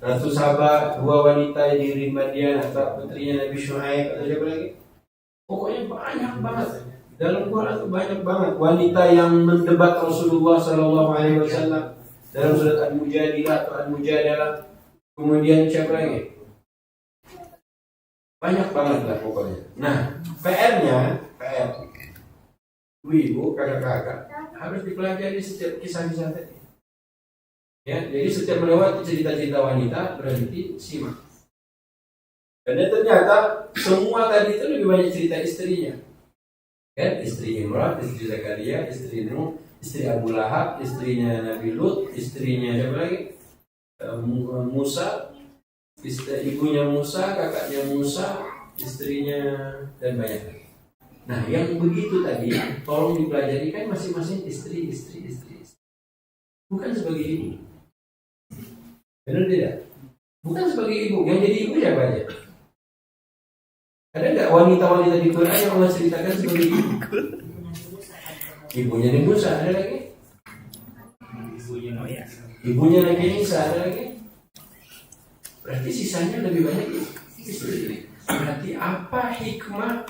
Ratu Saba, 2 wanita di Madian atau putrinya Nabi Syuaib, atau siapa lagi? Pokoknya banyak banget. Dalam Quran itu banyak banget wanita yang mendebat Rasulullah SAW dalam surat Al-Mujadilah atau Al-Mujadalah. Kemudian siapa lagi? Banyak banget lah pokoknya. Nah, PR ibu, kakak-kakak harus dipelajari setiap kisah-kisah tadi. Ya, jadi setiap melewati cerita-cerita wanita berhenti simak. Dan ternyata semua tadi itu lebih banyak cerita istrinya. Kan, istri Imran, istri Zakaria, istri Nuh, istri Abu Lahab, istrinya Nabi Lut, istrinya siapa lagi? Musa, ibunya Musa, kakaknya Musa, istrinya dan banyak lagi. Nah, yang begitu tadi tolong dipelajari kan masing-masing istri. Bukan sebagai ibu. Benar tidak? Bukan sebagai ibu. Yang jadi ibu siapa aja? Ada nggak wanita-wanita di Quran yang Allah ceritakan sebagai ibu? Ibunya Nabi Musa, ada lagi? Ibunya Nabi Isa, ada lagi? Berarti sisanya lebih banyak istri. Berarti apa hikmah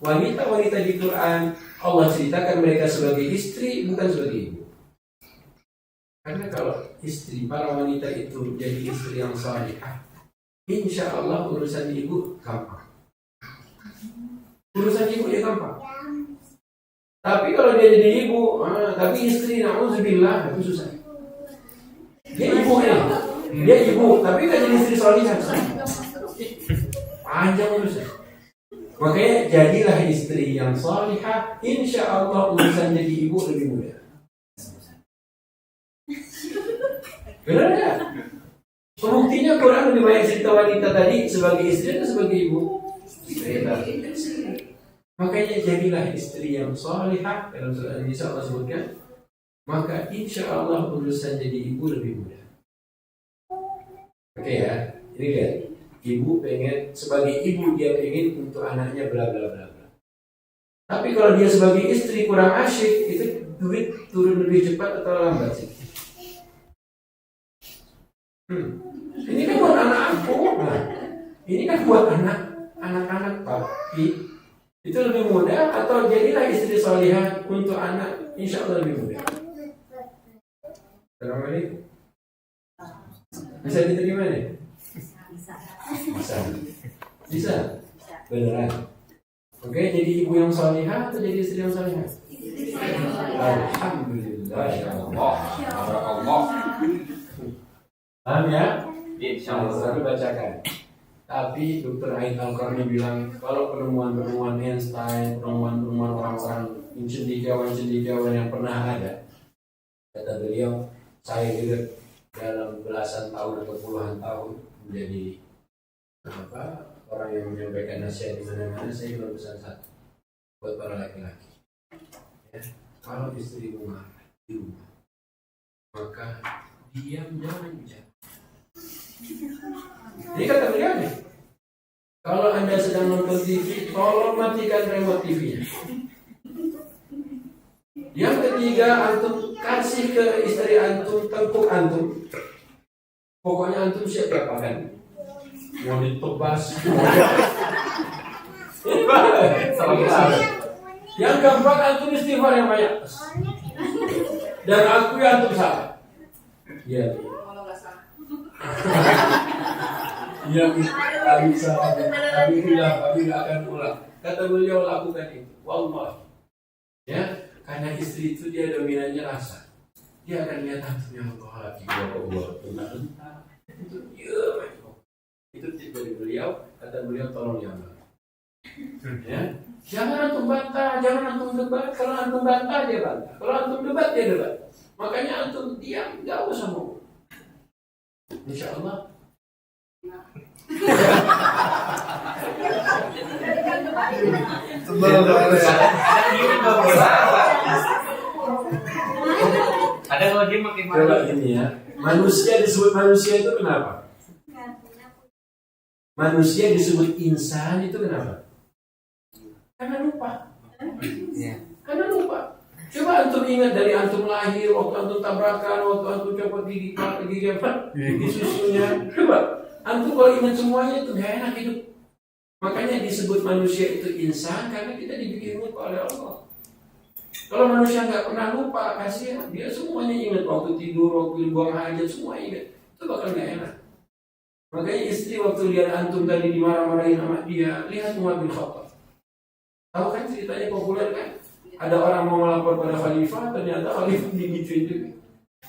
wanita-wanita di Quran Allah ceritakan mereka sebagai istri bukan sebagai ibu? Karena kalau istri, para wanita itu jadi istri yang salihah, insya Allah urusan ibu gampang. Urusan ibu ya gampang. Tapi kalau dia jadi ibu, tapi istri, na'udzubillah, itu susah. Dia ibu ya, dia ibu, tapi kan jadi istri salihah. Panjang urusan. Makanya jadilah istri yang salihah, insya Allah urusan jadi ibu lebih mudah. Benar nggak? Pembuktinya Quran lebih banyak cerita wanita tadi sebagai istri atau sebagai ibu? Makanya jadilah istri yang salihah, dalam surat An-Nisa Allah sebutkan, maka insya Allah urusan jadi ibu lebih mudah. Oke ya, ini lihat, ibu pengen sebagai ibu dia pengen untuk anaknya bla bla bla bla. Tapi kalau dia sebagai istri kurang asyik, itu duit turun lebih cepat atau lambat sih? Ini kan buat anak aku, ini kan buat anak-anak papi. Itu lebih mudah atau jadilah istri salihah untuk anak, insya Allah lebih mudah. Assalamualaikum. Bisa diterima nih? Bisa. Beneran. Oke, jadi ibu yang salihah atau jadi istri yang salihah? Alhamdulillah. Ya Allah. Paham ya? Insya Allah. Saya bacakan. Tapi Dr. Aid Al-Qarni bilang kalau penemuan-penemuan Einstein, penemuan-penemuan orang-orang cendekiawan yang pernah ada, kata beliau, saya juga dalam belasan tahun atau puluhan tahun menjadi orang yang menyampaikan nasihat di mana-mana, saya cuma pesan satu buat para laki-laki. Ya, kalau istri marah di rumah, maka diam, jangan bicara. Ini kata beliau nih, kalau Anda sedang nonton TV, tolong matikan remote TV-nya. ketiga, antum kasih ke istri antum tengkuk antum. Pokoknya antum siap apakan. Mau ditebas. Yang keempat, antum istighfar yang banyak. Dan aku yang antum salah. Iya. Iya, kami salah. Kami tidak akan ulang. Kata beliau, lakukan itu. Wallah. Ya, karena istri itu dia dominannya rasa. Dia akan lihat antum yang Allah lagi bawa tentang itu dia. Itu tips dari beliau. Kata beliau, tolong jangan. Ya, jangan antum bantah, jangan antum debat. Kalau antum bantah dia bantah. Kalau antum debat dia debat. Makanya antum diam, gak usah ngomong. Insya Allah. Ada kalau dia makin Coba gini ya. Manusia disebut manusia itu kenapa? Manusia disebut insan itu kenapa? Karena lupa. Karena lupa. Coba antum ingat dari antum lahir, waktu antum tabrakan, waktu antum copot gigi apa? Gigi susunya. Coba antum kalau ingat semuanya itu gak enak hidup. Makanya disebut manusia itu insan karena kita dibikin lupa oleh Allah. Kalau manusia nggak pernah lupa, kasihan dia semuanya ingat waktu tidur, waktu buang hajat, semua ingat. Itu bakal nggak enak. Makanya istri waktu lihat antum tadi dimarah-marahin sama dia, lihat Umar bin Khattab. Tahu kan ceritanya populer kan? Ada orang mau melapor pada khalifah, ternyata khalifah digituin juga.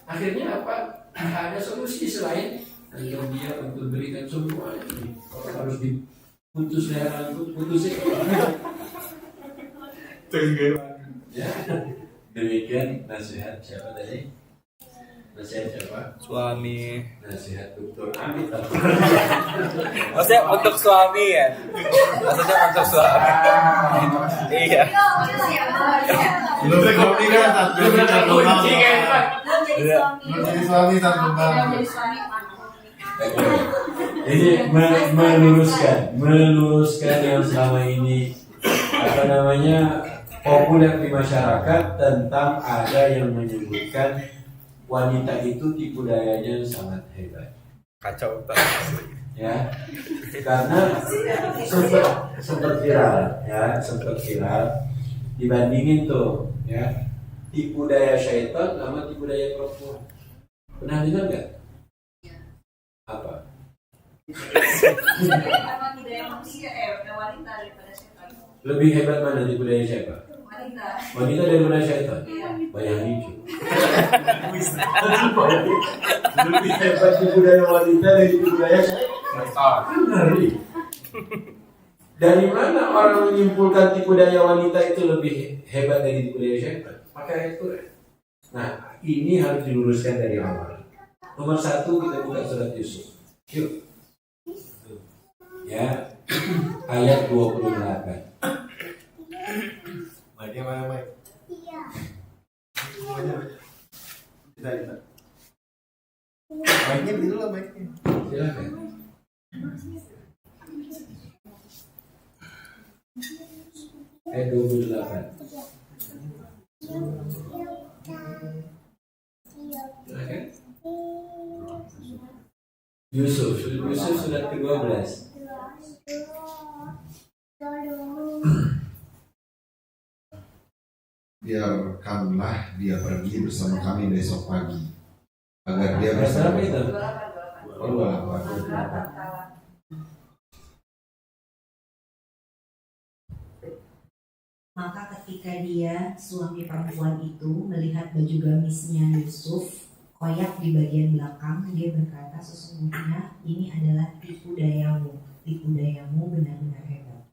Akhirnya apa? Ada solusi selain agar dia untuk berikan semua ini. Kalau harus diputus leher, putusin. Ya, demikian nasihat siapa tadi? Nasihat siapa? Suami. Nasihat Dokter Amit. Maksudnya untuk suami ya? Maksudnya untuk suami. Iya. Belum suami kan satu Kunci kan Pak. belum jadi suami satu Ini meluruskan yang selama ini apa namanya populer di masyarakat tentang ada yang menyebutkan wanita itu tipu dayanya sangat hebat. Kacau. Ya, karena sempat viral, ya, sempat viral dibandingin tuh, ya, tipu daya syaitan sama tipu daya perempuan. Pernah dengar nggak? Apa? Lebih hebat mana tipu daya siapa? Wanita daripada syaitan? Bayangin cuy. Lebih hebat tipu daya wanita dari tipu daya syaitan. Ngeri. Dari mana orang menyimpulkan tipu daya wanita itu lebih hebat dari tipu daya syaitan? Pakai ayat Quran. Nah, ini harus diluruskan dari awal. Nomor 1 kita buka surat Yusuf. Yuk. Ya. Ayat 28. Mic-nya mana mic? Kita. Mic-nya dulu lah mic-nya. Silakan. Ayat 28. Silakan. Yusuf surat ke-12. Biarkanlah dia pergi bersama kami besok pagi agar dia Ayat bersama berapa itu? Maka ketika dia, suami perempuan itu, melihat baju gamisnya Yusuf koyak di bagian belakang, dia berkata, sesungguhnya ini adalah tipu dayamu benar-benar hebat.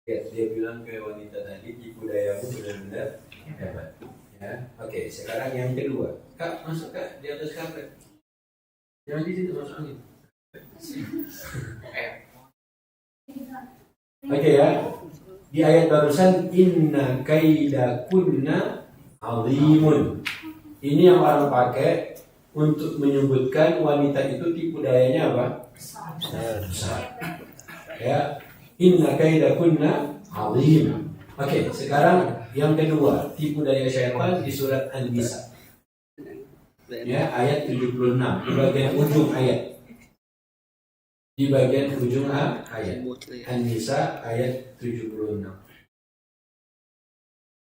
Ya, dia bilang ke wanita tadi, tipu dayamu benar-benar hebat. Ya, oke. Sekarang yang kedua, Kak, masuk Kak di atas karpet. Jangan di situ, masuk angin. Oke ya. Di ayat barusan, inna kaidakunna azimun. Ini yang orang pakai untuk menyebutkan wanita itu tipu dayanya apa? Besar. Ya, inna kaidakunna azim. Oke, sekarang Yang kedua, tipu daya syaitan di surat An-Nisa. Ya, ayat 76 di bagian ujung ayat. Di bagian ujung ayat. An-Nisa ayat 76.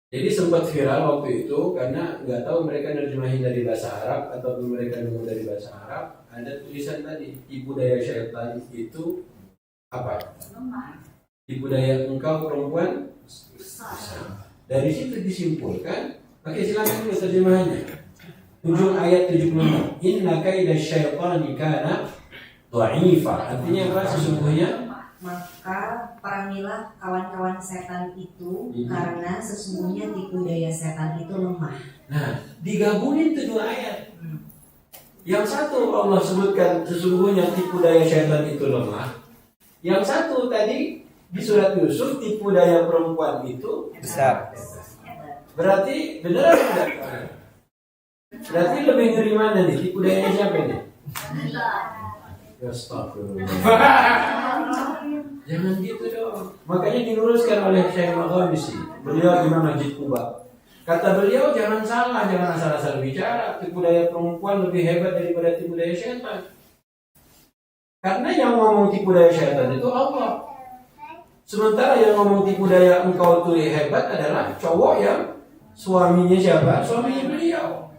Jadi sempat viral waktu itu karena nggak tahu mereka nerjemahin dari bahasa Arab atau mereka dengar dari bahasa Arab. Ada tulisan tadi, tipu daya syaitan itu apa? Tipu daya engkau perempuan besar. Dari situ disimpulkan. Oke, silakan dulu terjemahannya. Ujung ayat 76. Inna kaida syaitani kana dha'ifa. Artinya apa? Sesungguhnya Maka perangilah kawan-kawan setan itu karena sesungguhnya tipu daya setan itu lemah. Nah, digabungin itu dua ayat. Yang satu Allah sebutkan sesungguhnya tipu daya syaitan itu lemah. Yang satu tadi di surat Yusuf tipu daya perempuan itu besar. Berarti benar atau tidak? Berarti lebih ngeri mana nih? Tipu dayanya siapa nih? Astagfirullah. Jangan gitu dong. Makanya diluruskan oleh Syekh Al-Ghamisi. Beliau Imam Masjid Kuba. Kata beliau jangan salah, jangan asal-asal bicara. Tipu daya perempuan lebih hebat daripada tipu daya syaitan. Karena yang ngomong tipu daya syaitan itu Allah. Sementara yang ngomong tipu daya engkau itu hebat adalah cowok yang suaminya siapa? Suaminya beliau.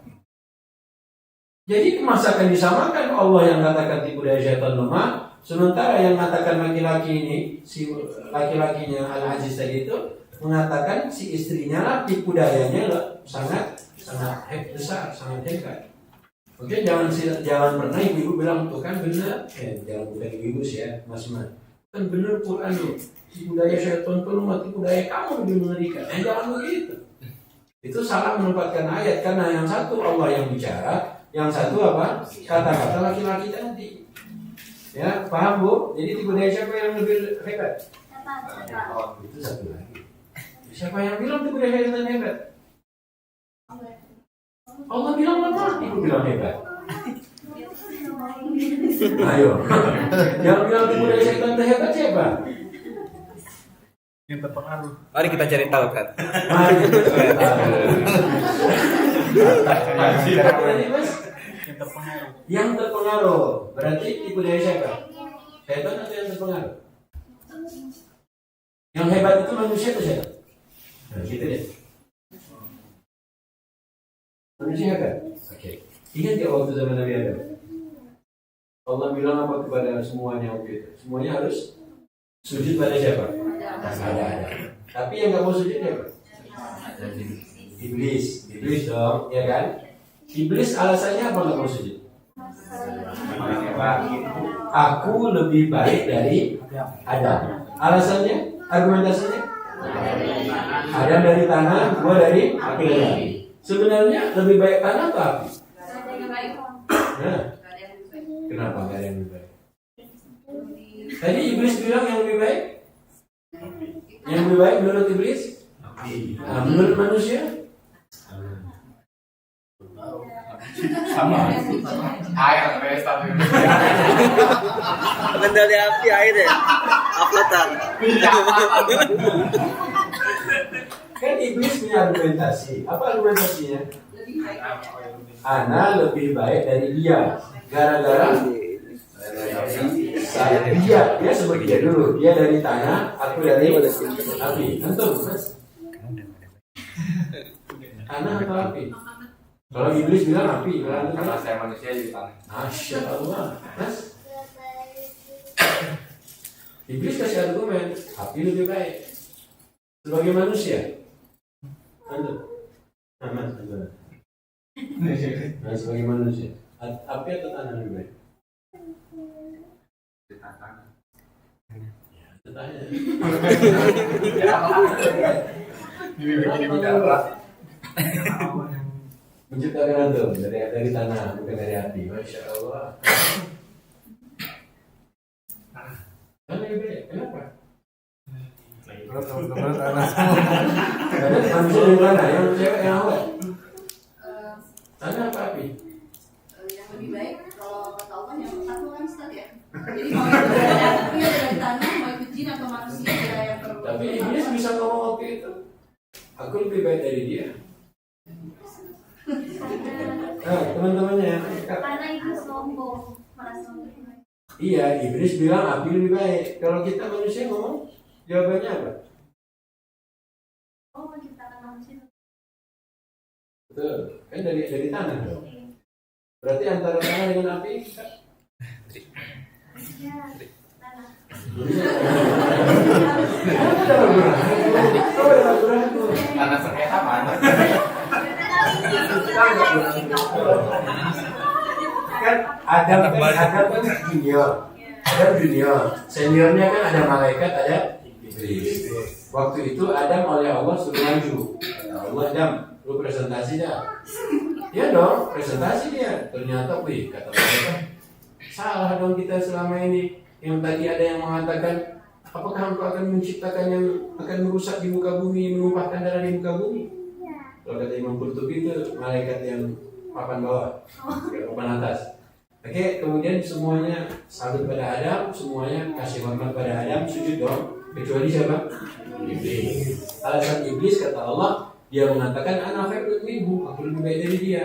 Jadi masa akan disamakan Allah yang katakan tipu daya syaitan lemah, sementara yang mengatakan laki-laki ini, si laki-lakinya Al-Aziz tadi itu mengatakan si istrinya lah tipu dayanya sangat besar, sangat hebat. Oke, jangan pernah ibu bilang tuh kan benar, jangan bukan ibu sih ya, Mas Man. Kan benar Quran loh, tipu daya syaitan itu lemah, tipu daya kamu lebih mengerikan. Jangan begitu. Itu salah menempatkan ayat karena yang satu Allah yang bicara, yang satu apa? Kata-kata laki-laki tadi. Ya, paham Bu? Jadi tipu daya siapa yang lebih hebat? Oh, itu satu lagi. Siapa yang bilang tipu daya syaitan hebat? Allah bilang lemah, ibu bilang hebat. Ayo. Yang bilang tipu daya syaitan hebat siapa? Yang terpengaruh. Mari kita cari tahu kan. Mari kita cari tahu. Yang terpengaruh. Berarti tipu daya siapa? Syaitan atau yang terpengaruh? Yang hebat itu manusia atau syaitan? Nah, gitu deh. Manusia hebat. Oke. Ingat ya waktu zaman Nabi Adam. Allah bilang apa kepada semuanya waktu itu? Semuanya harus sujud pada siapa? Ada. Tapi yang nggak mau sujud siapa? Iblis dong, ya kan? Iblis alasannya apa nggak mau sujud? Aku lebih baik dari Adam. Alasannya, argumentasinya? Adam dari tanah, gua dari api. Sebenarnya lebih baik tanah atau api? Nah, kenapa nggak ada yang lebih baik? Tadi iblis bilang yang lebih baik? Yang lebih baik menurut iblis? Nah, menurut manusia? Sama. Air pesta. Kendali api air ya. Avatar. Kan iblis punya argumentasi. Apa argumentasinya? Ana lebih baik dari dia. Gara-gara dia sebut dia dulu. Dia dari tanah, aku dari api. Tentu, Mas. Tanah atau api? Kalau iblis bilang api, Karena saya manusia di tanah. Masya Allah, Mas. Iblis kasih argumen, api lebih baik. Sebagai manusia, tentu. Mas, nah, sebagai manusia, api atau tanah lebih baik? Tanya. Menciptakan antum dari tanah bukan dari api. Masya Allah. Tanah lebih baik. Kenapa? Manusia dari mana? Yang cewek yang awal. Tanah apa api? Yang lebih baik kalau kata Allah yang satu kan Ustaz ya. Jadi mau itu dari tanah, mau itu jin atau manusia ya yang perlu. Tapi iblis bisa ngomong waktu itu. aku lebih baik dari dia. Teman-temannya. Karena itu sombong, merasa Iya, iblis bilang api lebih baik. Kalau kita manusia ngomong, jawabannya apa? oh menciptakan manusia. Betul, kan dari tanah dong. Berarti antara tanah dengan api Ya, tanah. Tanah sengketa mana? kan Adam kan junior, seniornya kan ada malaikat, ada iblis. Waktu itu Adam oleh Allah suruh maju. Allah, Adam, lu presentasi dah. Ya dong, presentasi dia. Ternyata, wih, kata mereka, salah dong kita selama ini. Yang tadi ada yang mengatakan, apakah engkau akan menciptakan yang akan merusak di muka bumi, menumpahkan darah di muka bumi? Kalau kata Imam Qurtubi itu malaikat yang papan bawah, papan atas. Oke, kemudian semuanya salut pada Adam, semuanya kasih hormat pada Adam, sujud dong. Kecuali siapa? Iblis. Alasan iblis kata Allah, dia mengatakan anak khairun minhu, aku lebih baik dari dia.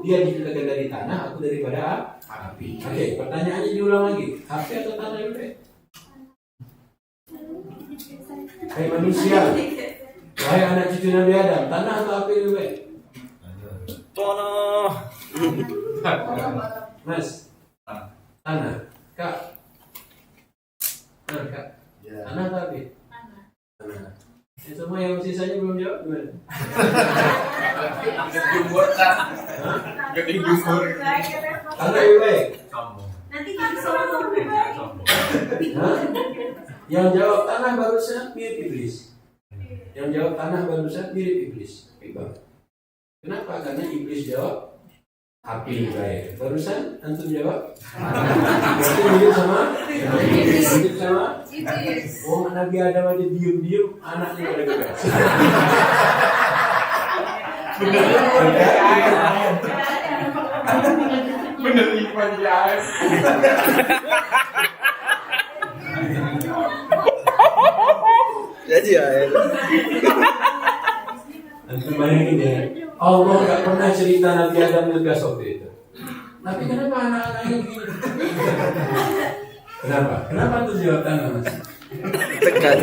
Dia diciptakan dari tanah, aku daripada api. Oke, pertanyaannya diulang lagi. Api atau tanah lebih baik? Hai manusia, wahai anak cucu Nabi Adam, tanah atau api lebih baik? Tanah. Mas, tanah. Kak, Kak, tanah atau api? Tanah. Semua yang sisanya belum jawab gimana? Tanah lebih baik. Nanti jadi sombong. Yang jawab tanah barusan mirip iblis. Yang jawab tanah barusan mirip iblis. Kenapa? Karena iblis jawab api baik. Barusan antum jawab berarti mirip sama mirip sama oh Nabi Adam aja diem anaknya pada gegas. Bener iman jahat. Jadi ya. Antum bayangin ya, Allah gak pernah cerita Nabi Adam ngegas waktu itu. Tapi kenapa anak-anaknya begini? Kenapa tuh jawab tanah mas? Tekan.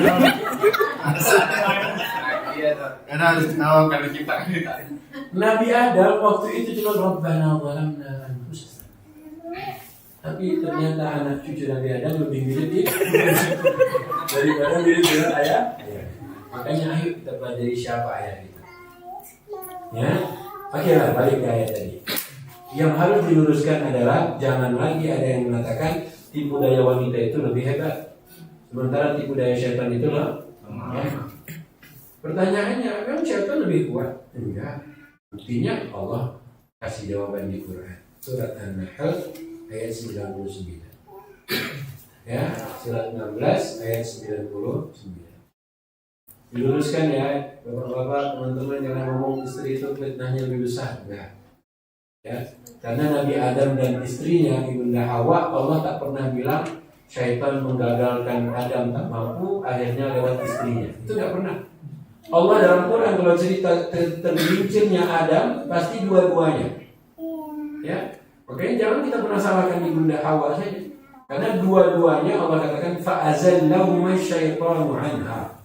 Karena harus tahu kalau kita Nabi Adam waktu itu cuma Rabbana zalamna anfusana. Tapi ternyata anak cucu Nabi Adam lebih mirip dia daripada mirip dengan ayah. Makanya ayo kita pelajari siapa ayah kita. Ya, oke lah, balik ke ayat tadi. Yang harus diluruskan adalah jangan lagi ada yang mengatakan tipu daya wanita itu lebih hebat, sementara tipu daya syaitan itu lemah. Ya. Pertanyaannya, memang syaitan lebih kuat? Enggak. Buktinya Allah kasih jawaban di Quran. Surat An-Nahl ayat 99. Ya, surat 16 ayat 99. Diluruskan ya, bapak-bapak, teman-teman, jangan ngomong istri itu fitnahnya lebih besar, enggak. Ya, karena Nabi Adam dan istrinya Ibunda Hawa, Allah tak pernah bilang syaitan menggagalkan Adam tak mampu, akhirnya lewat istrinya. Itu enggak pernah. Allah dalam Quran kalau cerita tergelincirnya Adam, pasti dua-duanya. Ya, makanya jangan kita pernah salahkan Ibunda Hawa saja, karena dua-duanya Allah katakan fa'azallahuma syaitanu anha.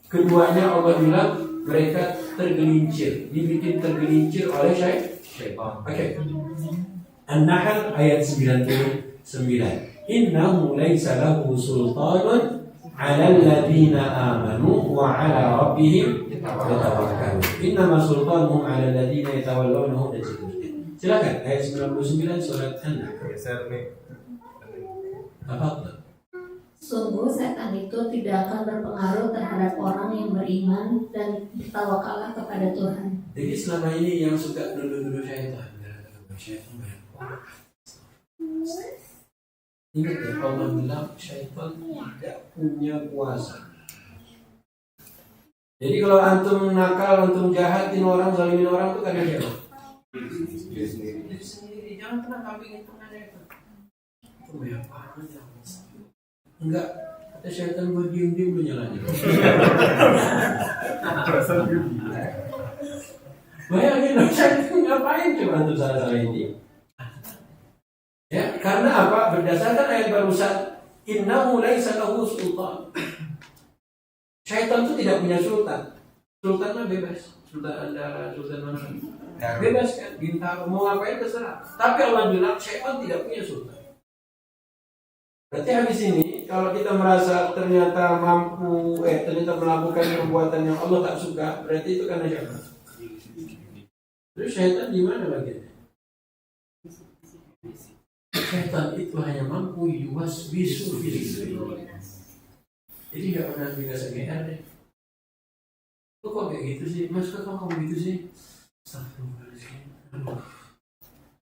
Keduanya Allah bilang mereka tergelincir, dibikin tergelincir oleh syaitan. Oke. An-Nahl ayat 99. Innahu laisa lahu sultanun 'alal ladzina amanu wa 'ala rabbihim yatawakkalun. Innama sultanuhum 'alal ladzina yatawallawnahu. Silakan ayat 99 surat An-Nahl. Apa? Sungguh setan itu tidak akan berpengaruh terhadap orang yang beriman dan bertawakallah kepada Tuhan. Jadi selama ini yang suka dulu-dulu syaitan ingat ya, Allah bilang syaitan tidak punya kuasa. Jadi kalau antum nakal, antum jahatin orang, zalimin orang itu karena siapa? Diri sendiri. Jangan pernah kambing itu ada itu. Itu banyak banget. Enggak, kata Setan buat diem-diem lu nyalain. Bayangin dong, setan ngapain coba untuk salah-salah ini? Ya, karena apa? Berdasarkan ayat barusan, innahu laisa lahu sultan. Syaitan itu tidak punya sultan. Sultan mah bebas. Sultan Andara, sultan mana? Bebas kan, bintang mau ngapain terserah. Tapi Allah bilang syaitan tidak punya sultan. Berarti habis ini kalau kita merasa ternyata mampu, ternyata melakukan perbuatan yang Allah tak suka, berarti itu karena siapa? Terus syaitan di mana bagiannya? Syaitan itu hanya mampu yuwaswisu fil sudur. Jadi nggak pernah bisa GR deh. Kok kayak gitu sih? Mas kok kamu gitu sih? Astagfirullahaladzim.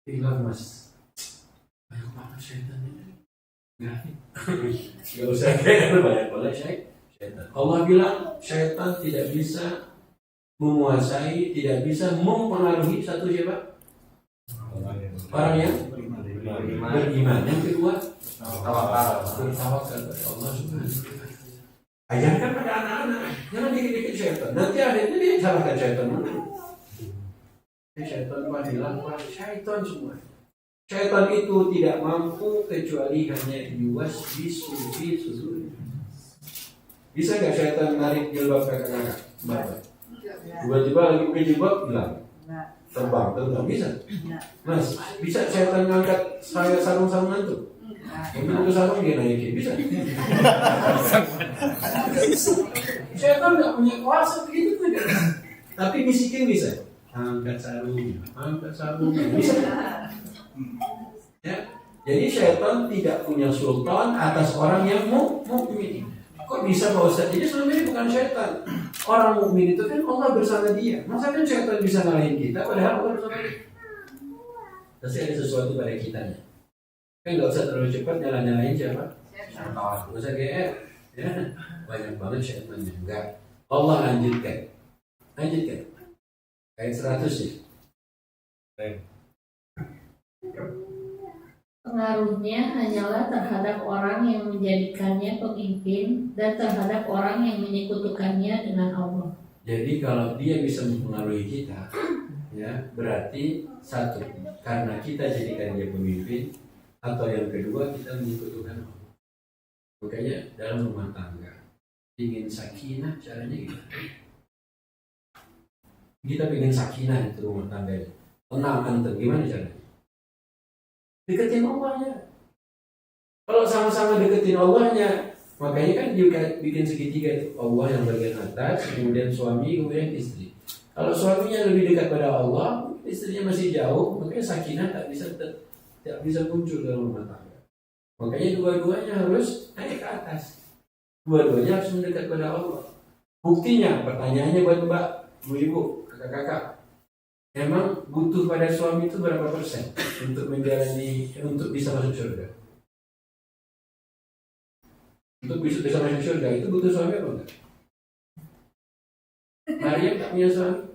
Bilang mas, banyak banget syaitan ini. Gak usah GR, banyak syaitan. Allah bilang syaitan tidak bisa menguasai, tidak bisa mempengaruhi satu siapa? Orang yang beriman. Yang kedua, bertawakal kepada Allah Subhanahu wa Ta'ala. Ajarkan pada anak-anak, jangan dikit-dikit syaitan. Nanti akhirnya dia salahkan syaitan dulu. Syaitan padilah, syaitan semua. Syaitan itu tidak mampu kecuali hanya yuwaswisu fi sudur. Bisa nggak syaitan narik jilbab ke kanan? Tiba-tiba lagi pakai jilbab hilang. Terbang, bisa. Mas, bisa syaitan ngangkat saya sarung-sarungan tuh? Mungkin itu sarung dia naikin, bisa. Syaitan nggak punya kuasa begitu kan? Tapi bisikin bisa. Angkat sarung, bisa. Ya, jadi syaitan tidak punya sultan atas orang yang mukmin. Kok bisa Pak Ustaz? Jadi selama ini bukan syaitan. Orang mukmin itu kan Allah bersama dia. Masa kan syaitan bisa ngalahin kita padahal Allah bersama dia. Pasti ada sesuatu pada kitanya. Kan nggak usah terlalu cepat nyala-nyalain siapa? Syaitan. Nggak usah GR. Ya, banyak banget syaitannya. Enggak. Allah lanjutkan. Ayat 100 sih. Pengaruhnya hanyalah terhadap orang yang menjadikannya pemimpin dan terhadap orang yang menyekutukannya dengan Allah. Jadi kalau dia bisa mempengaruhi kita, ya berarti satu, karena kita jadikan dia pemimpin, atau yang kedua kita menyekutukan Allah. Makanya dalam rumah tangga ingin sakinah, caranya gimana? Kita ingin sakinah itu rumah tangganya, tenang antum, gimana caranya? Deketin Allahnya. Kalau sama-sama deketin Allahnya, makanya kan juga bikin segitiga itu. Allah yang bagian atas, kemudian suami, kemudian istri. Kalau suaminya lebih dekat pada Allah, istrinya masih jauh, makanya sakinah tak bisa muncul dalam rumah tangga. Makanya dua-duanya harus naik ke atas. Dua-duanya harus mendekat pada Allah. Buktinya, pertanyaannya buat Mbak, ibu, kakak-kakak. Emang butuh pada suami itu berapa persen untuk menjalani, untuk bisa masuk surga? Untuk bisa masuk surga itu butuh suami apa enggak? Maria tak punya suami?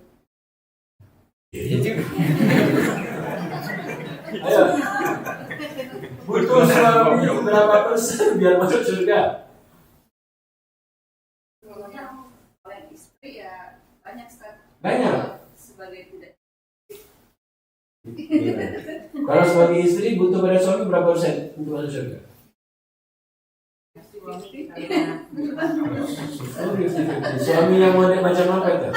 Iya juga. Ayo, butuh suami berapa persen biar masuk surga? Oleh istri ya banyak sekali. Banyak. Sebagai tidak. Kalau sebagai istri butuh pada suami berapa persen untuk masuk surga? Suami yang model macam apa itu?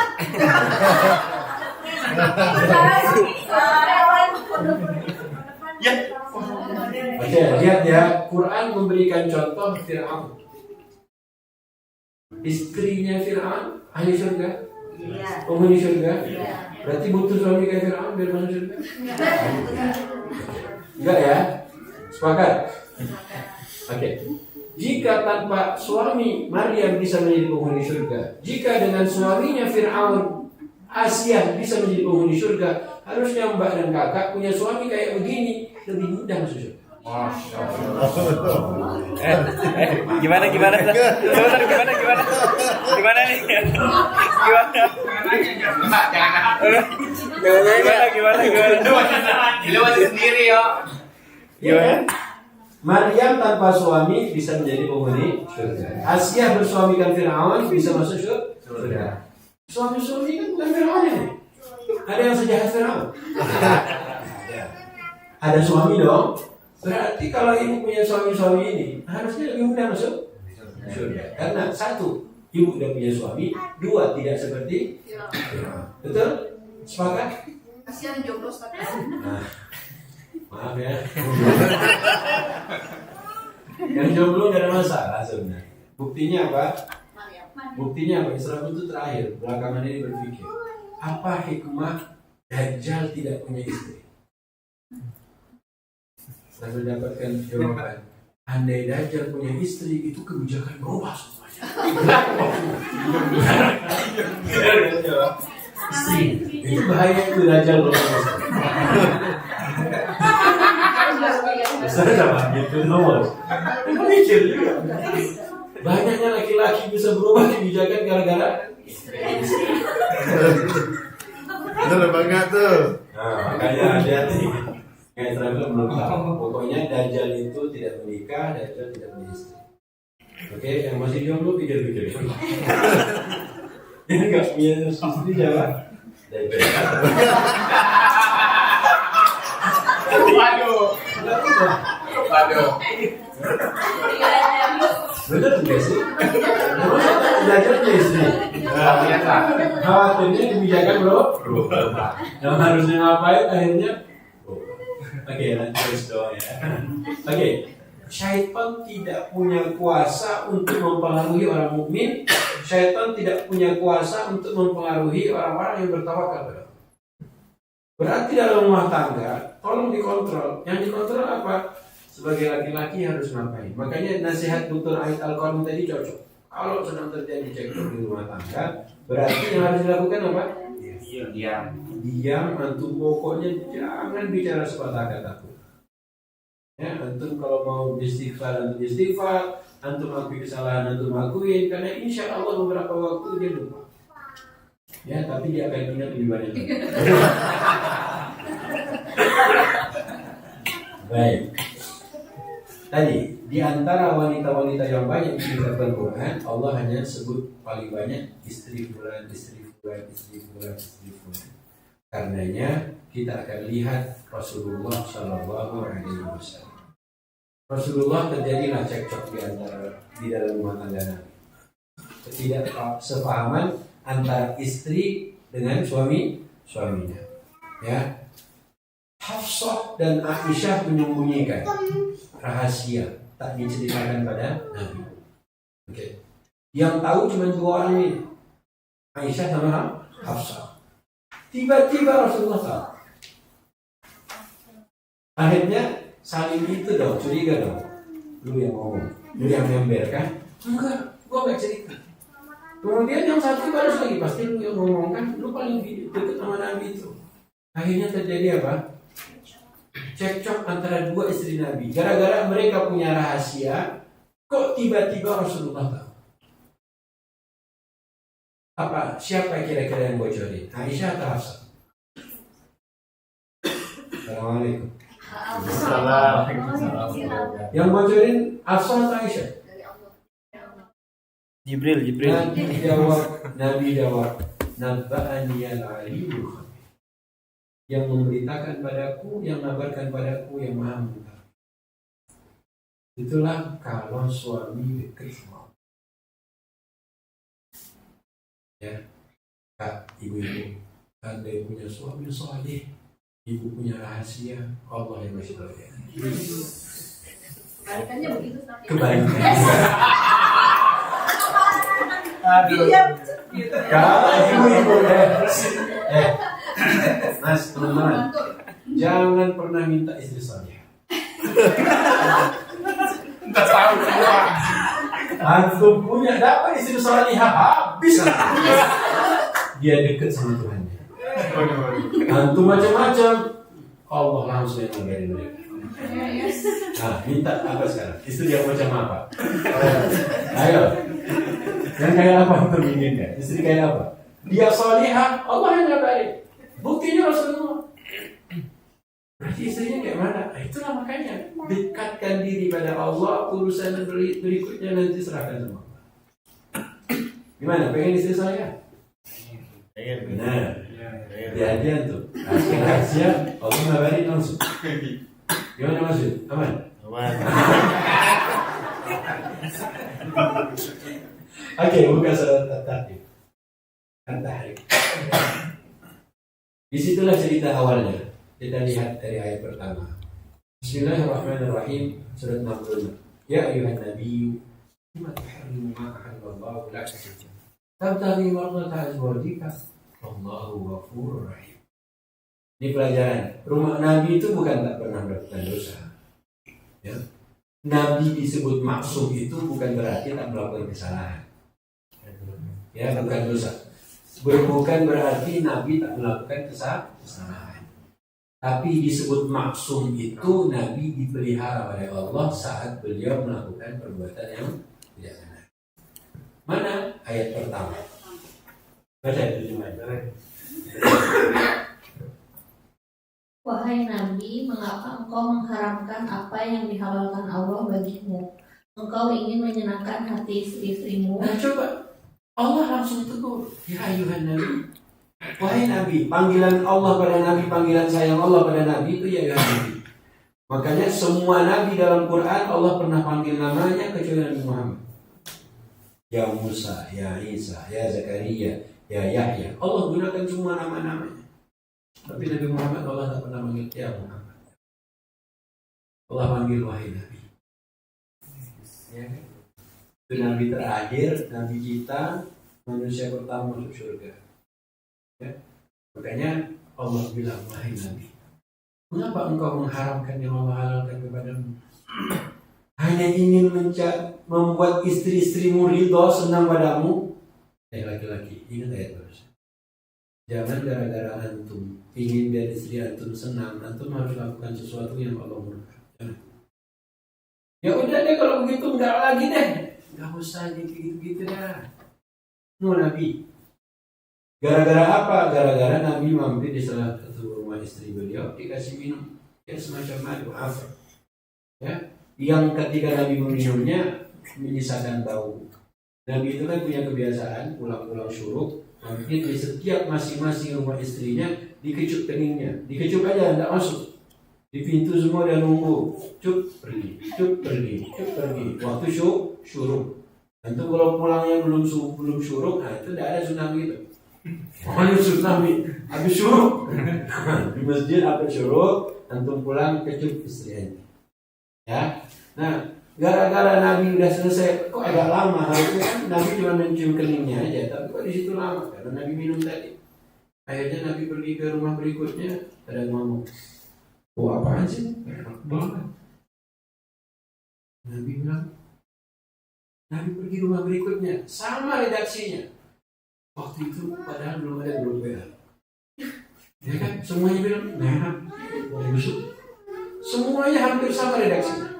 Oke, lihat ya, Quran memberikan contoh Fir'aun. Istrinya Fir'aun ahli surga? Iya. Penghuni surga? Iya. Berarti butuh suami kayak Fir'aun biar masuk surga? Enggak ya? Sepakat? Oke. Jika tanpa suami Maryam bisa menjadi penghuni surga, jika dengan suaminya Fir'aun Asia bisa menjadi penghuni surga, harusnya mbak dan kakak punya suami kayak begini lebih mudah masuk surga. Masya Allah. Gimana? Sebentar, gimana nih? Gimana? Lu masih sendiri ya. Gimana? Maryam tanpa suami bisa menjadi penghuni surga. Asia bersuamikan Fir'aun bisa masuk surga. Suami-suami kan bukan Fir'aun ini. Ada yang sejahat Fir'aun? Ada suami dong. Berarti kalau ibu punya suami-suami ini harusnya lebih mudah masuk surga. Karena satu, ibu udah punya suami. Dua, tidak seperti Fir'aun. Betul? Sepakat? Kasihan jomblo Ustaz. Nah, maaf ya. Yang jomblo gak ada masalah sebenarnya. Buktinya apa? Buktinya apa? Islam itu terakhir. Belakangan ini berpikir, apa hikmah Dajjal tidak punya istri? Saya mendapatkan jawaban. Andai Dajjal punya istri, itu kebijakan berubah semuanya. Istri, itu bahaya itu Dajjal kalau istri. Saya sama gitu nomor. Mikir juga. Banyaknya laki-laki bisa berubah kebijakan gara-gara istri. Betul apa enggak tuh? Nah, makanya hati-hati. Kayak terakhir belum tahu. Pokoknya Dajjal itu tidak menikah, Dajjal tidak punya istri. Oke, yang masih jomblo pikir-pikir. Ini nggak punya istri jawab. Dajjal. Waduh. Betul nggak sih? Dajjal punya istri. Khawatirnya kebijakan bro. Yang harusnya ngapain akhirnya. Oke, lanjut doa ya. Oke, syaitan tidak punya kuasa untuk mempengaruhi orang mukmin. Syaitan tidak punya kuasa untuk mempengaruhi orang-orang yang bertawakal. Berarti dalam rumah tangga, tolong dikontrol. Yang dikontrol apa? Sebagai laki-laki harus ngapain? Makanya nasihat Dr. Aid Al-Qarni tadi cocok. Kalau sedang terjadi cekcok di rumah tangga, berarti yang harus dilakukan apa? Diam, antum pokoknya jangan bicara sepatah kata pun. Ya, antum kalau mau istighfar, antum istighfar, antum akui kesalahan, antum akuin, karena insya Allah beberapa waktu dia lupa. Ya, tapi dia akan ingat lebih banyak. Baik. Tadi di antara wanita-wanita yang banyak disebutkan Quran, Allah hanya sebut paling banyak istri fulan, istri fulan, istri fulan, istri fulan. Karenanya kita akan lihat Rasulullah Shallallahu Alaihi Wasallam. Rasulullah terjadilah cekcok di dalam rumah tangga Nabi. Ketidaksepahaman antara istri dengan suaminya. Ya. Hafsah dan Aisyah menyembunyikan rahasia, tak diceritakan pada Nabi. Oke. Yang tahu cuma dua orang ini, Aisyah sama Hafsah. Tiba-tiba Rasulullah tahu. Akhirnya saling itu dong, curiga dong. Lu yang ngomong, lu yang member kan? Enggak, gua nggak cerita. Kemudian yang satu baru lagi, pasti lu yang ngomong kan? Lu paling dekat sama Nabi itu. Akhirnya terjadi apa? Cekcok antara dua istri Nabi. Gara-gara mereka punya rahasia, kok tiba-tiba Rasulullah tahu? Apa? Siapa kira-kira yang bocorin? Aisyah atau Hafsah? Assalamualaikum. Yang bocorin Hafsah atau Aisyah? Jibril. Nabi jawab, Nabba'ani al-alimul khabir. Yang memberitakan padaku, yang mengabarkan padaku, yang maha mengetahui. Itulah kalau suami dekat sama. Ya, Kak, ibu-ibu, Anda punya suami saleh, ibu punya rahasia, Allah yang masih tahu ya. Kebalikannya begitu Ustaz. Kebalikannya. Kalau ibu-ibu Mas, teman-teman, jangan pernah minta istri saleh. Enggak tahu semua. Antum punya dapat istri salihah habis. Dia dekat sama Tuhannya. Antum macam-macam, Allah langsung yang ngabarin mereka. Nah, minta apa sekarang? Istri yang macam apa? Ayo. Yang kayak apa antum inginkan? Istri kayak apa? Dia salihah, Allah yang ngabarin. Buktinya Rasulullah. Berarti istrinya kayak mana? Nah, itulah makanya dekatkan diri pada Allah, urusan berikutnya nanti serahkan sama Allah. Gimana? Pengen istri saya? Benar. Hati-hatian tuh. Rahasia Allah ngabarin langsung. Gimana maksud? Aman? Aman. Oke, buka surat At-Tahrim. At-Tahrim. Disitulah cerita awalnya. Kita lihat dari ayat pertama. Bismillahirrahmanirrahim. Surat 65. Ya ayuhan nabiyyu lima tuharrimu ma ahallallahu lak tabtaghi mardata azwajika wallahu ghafurur rahim. Ini pelajaran. Rumah Nabi itu bukan tak pernah melakukan dosa. Ya. Nabi disebut maksum itu bukan berarti tak melakukan kesalahan. Ya, bukan dosa. Bukan berarti Nabi tak melakukan kesalahan. Tapi disebut maksum itu Nabi dipelihara oleh Allah saat beliau melakukan perbuatan yang tidak benar. Mana ayat pertama? Baca itu cuma. Wahai Nabi, mengapa engkau mengharamkan apa yang dihalalkan Allah bagimu? Engkau ingin menyenangkan hati istri-istrimu. Nah, coba Allah langsung tegur, ya ayuhan Nabi. Wahai Nabi, panggilan Allah pada Nabi, panggilan sayang Allah pada Nabi itu ya ayuhan Nabi. Makanya semua Nabi dalam Quran Allah pernah panggil namanya kecuali Nabi Muhammad. Ya Musa, ya Isa, ya Zakaria, ya Yahya. Allah gunakan semua nama-namanya. Tapi Nabi Muhammad Allah tak pernah manggil ya Muhammad. Allah panggil wahai Nabi. Ya. Itu Nabi terakhir, Nabi kita, manusia pertama masuk surga. Ya. Makanya Allah bilang wahai Nabi, mengapa engkau mengharamkan yang Allah halalkan kepadamu? Hanya ingin membuat istri-istrimu ridho, senang padamu. Laki-laki, ingat ayat terus. Jangan gara-gara antum ingin biar istri antum senang, antum harus lakukan sesuatu yang Allah murka. Ya udah deh kalau begitu enggak lagi deh. Enggak usah gitu-gitu dah. Nabi. Gara-gara apa? Gara-gara Nabi mampir di salah satu rumah istri beliau dikasih minum. Ya semacam madu afar. Ya, yang ketika Nabi meminumnya menyisakan bau. Nabi itu kan punya kebiasaan pulang-pulang syuruk, mampir di setiap masing-masing rumah istrinya dikecup keningnya. Dikecup aja, enggak masuk. Di pintu semua dia nunggu. Cup pergi, cup pergi, cup pergi. Waktu syuruk. Nanti kalau pulangnya belum syuruk, nah itu tidak ada tsunami itu. Pokoknya tsunami habis syuruk. Di masjid habis syuruk, antum pulang kecup istrinya. Ya. Nah, gara-gara Nabi udah selesai, kok agak lama. Harusnya kan Nabi cuma mencium keningnya aja, tapi kok di situ lama karena Nabi minum tadi. Akhirnya Nabi pergi ke rumah berikutnya, ada ngomong, oh apaan sih? Enak banget. Nabi bilang, Nabi pergi rumah berikutnya, sama redaksinya. Waktu itu padahal belum ada grup WA. Ya kan, semuanya bilang, enak, mau busuk. Semuanya hampir sama redaksinya.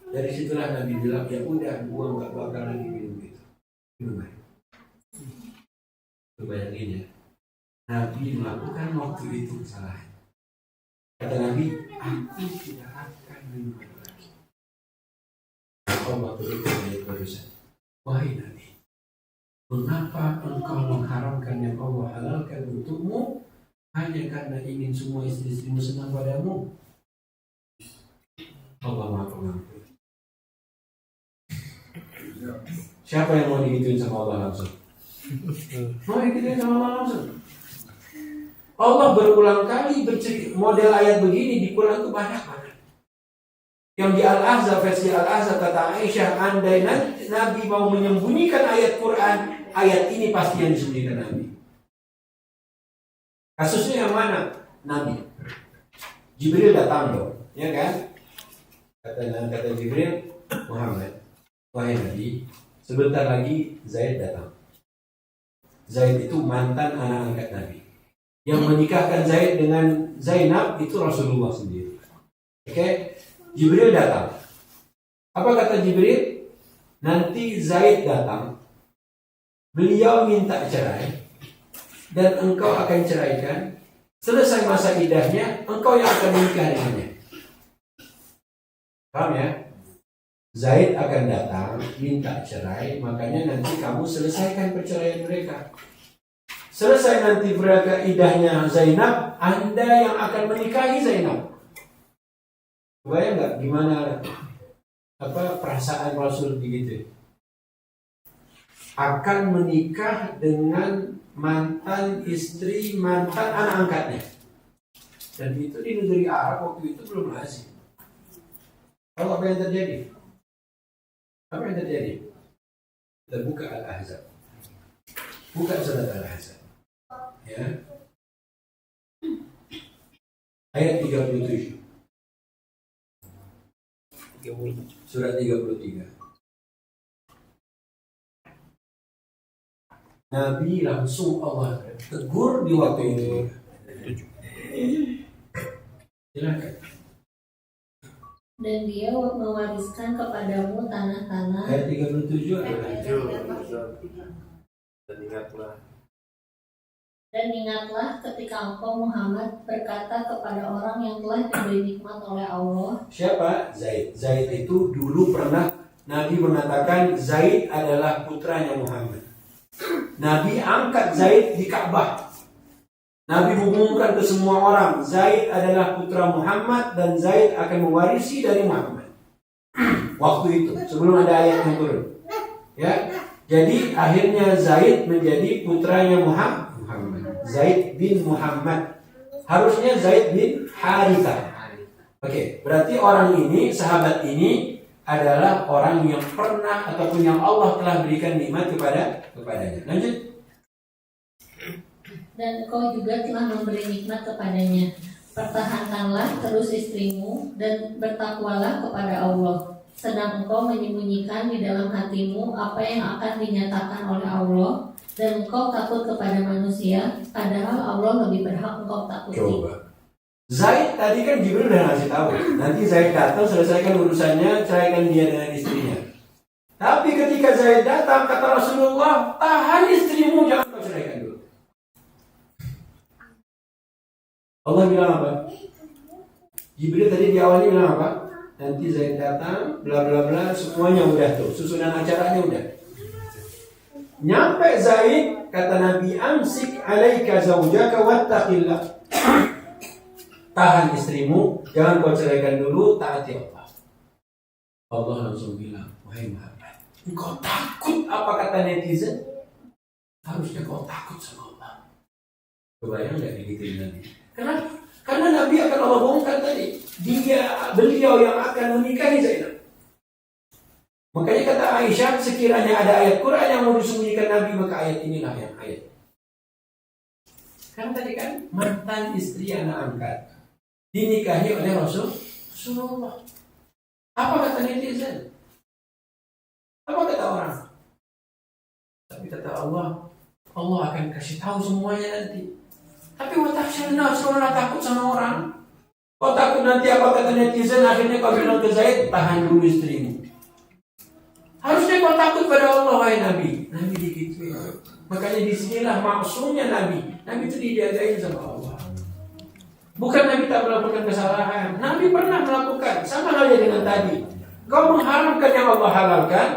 Dari situlah Nabi bilang, ya udah, gua nggak bakal lagi minum itu. Minum aja. Bayangin ya, Nabi melakukan waktu itu kesalahan. Kata Nabi, aku tidak akan minum lagi. Kalau waktu itu ayat barusan, wahai Nabi, mengapa engkau mengharamkan yang Allah halalkan untukmu hanya karena ingin semua istri-istrimu senang padamu? Allah Maha Pengampun. Siapa yang mau digituin sama Allah langsung? Mau digituin sama Allah langsung? Allah berulang kali bercerita model ayat begini di Quran itu banyak banget. Yang di Al-Ahzab, versi Al-Ahzab kata Aisyah, andai Nabi mau menyembunyikan ayat Quran, ayat ini pasti yang disembunyikan Nabi. Kasusnya yang mana? Nabi Jibril datang dong, ya kan? Kata Jibril, Muhammad, wahai Nabi, sebentar lagi Zaid datang. Zaid itu mantan anak angkat Nabi. Yang menikahkan Zaid dengan Zainab itu Rasulullah sendiri. Oke? Jibril datang. Apa kata Jibril? Nanti Zaid datang. Beliau minta cerai dan engkau akan ceraikan Selesai masa idahnya, engkau yang akan menikah dengannya. Paham ya? Zaid akan datang minta cerai, makanya nanti kamu selesaikan perceraian mereka. Selesai nanti mereka idahnya Zainab, Anda yang akan menikahi Zainab. Bayang nggak gimana perasaan Rasul begitu? Akan menikah dengan mantan istri, mantan anak angkatnya. Dan itu di negeri Arab waktu itu belum lazim. Kalau apa yang terjadi? Apa yang terjadi? Terbuka Al-Ahzab. Buka surat Al-Ahzab. Ya. Ayat 37. Surat 33. Nabi langsung Allah tegur di waktu itu. Silakan. Dan dia mewariskan kepadamu tanah-tanah. Ayat 37 adalah Dan ingatlah ketika engkau Muhammad berkata kepada orang yang telah diberi nikmat oleh Allah. Siapa? Zaid. Zaid itu dulu pernah Nabi mengatakan Zaid adalah putranya Muhammad. Nabi angkat Zaid di Ka'bah. Nabi mengumumkan ke semua orang, Zaid adalah putra Muhammad dan Zaid akan mewarisi dari Muhammad. Waktu itu, sebelum ada ayat yang turun. Ya, jadi akhirnya Zaid menjadi putranya Muhammad. Zaid bin Muhammad. Harusnya Zaid bin Harithah. Oke, berarti orang ini, sahabat ini adalah orang yang pernah ataupun yang Allah telah berikan nikmat kepadanya. Lanjut. Dan engkau juga telah memberi nikmat kepadanya. Pertahankanlah terus istrimu dan bertakwalah kepada Allah. Sedang engkau menyembunyikan di dalam hatimu apa yang akan dinyatakan oleh Allah, dan engkau takut kepada manusia, padahal Allah lebih berhak engkau takuti. Coba. Zaid tadi kan Jibril udah ngasih tahu. Nanti Zaid datang, selesaikan urusannya, ceraikan dia dengan istrinya. Tapi ketika Zaid datang, kata Rasulullah, tahan istrimu, jangan kau ceraikan dulu. Allah bilang apa? Jibril tadi di awalnya bilang apa? Nanti Zaid datang, bla bla bla, semuanya udah tuh, susunan acaranya udah. Nyampe Zaid, kata Nabi, amsik alaika zaujaka wattaqillah. Tahan istrimu, jangan kau ceraikan dulu, taati Allah. Allah langsung bilang, wahai Muhammad, engkau takut apa kata netizen? Harusnya kau takut sama Allah. Kebayang nggak digituin Nabi? Kenapa? Karena Nabi akan Allah bongkar tadi. Beliau yang akan menikahi Zainab. Makanya kata Aisyah, sekiranya ada ayat Quran yang mau disembunyikan Nabi, maka ayat inilah yang ayat. Karena tadi kan mantan istri anak angkat dinikahi oleh Rasulullah. Apa kata netizen? Apa kata orang? Tapi kata Allah, Allah akan kasih tahu semuanya nanti. Tapi watakhshawna, seorang takut sama orang. Kau takut nanti apa kata netizen, akhirnya kau bilang ke Zaid, tahan dulu istrimu. Harusnya kau takut pada Allah, wahai Nabi. Nabi digituin. Makanya disinilah maksudnya Nabi. Nabi itu dijagain sama Allah. Bukan Nabi tak melakukan kesalahan. Nabi pernah melakukan. Sama halnya dengan tadi. Kau mengharamkan yang Allah halalkan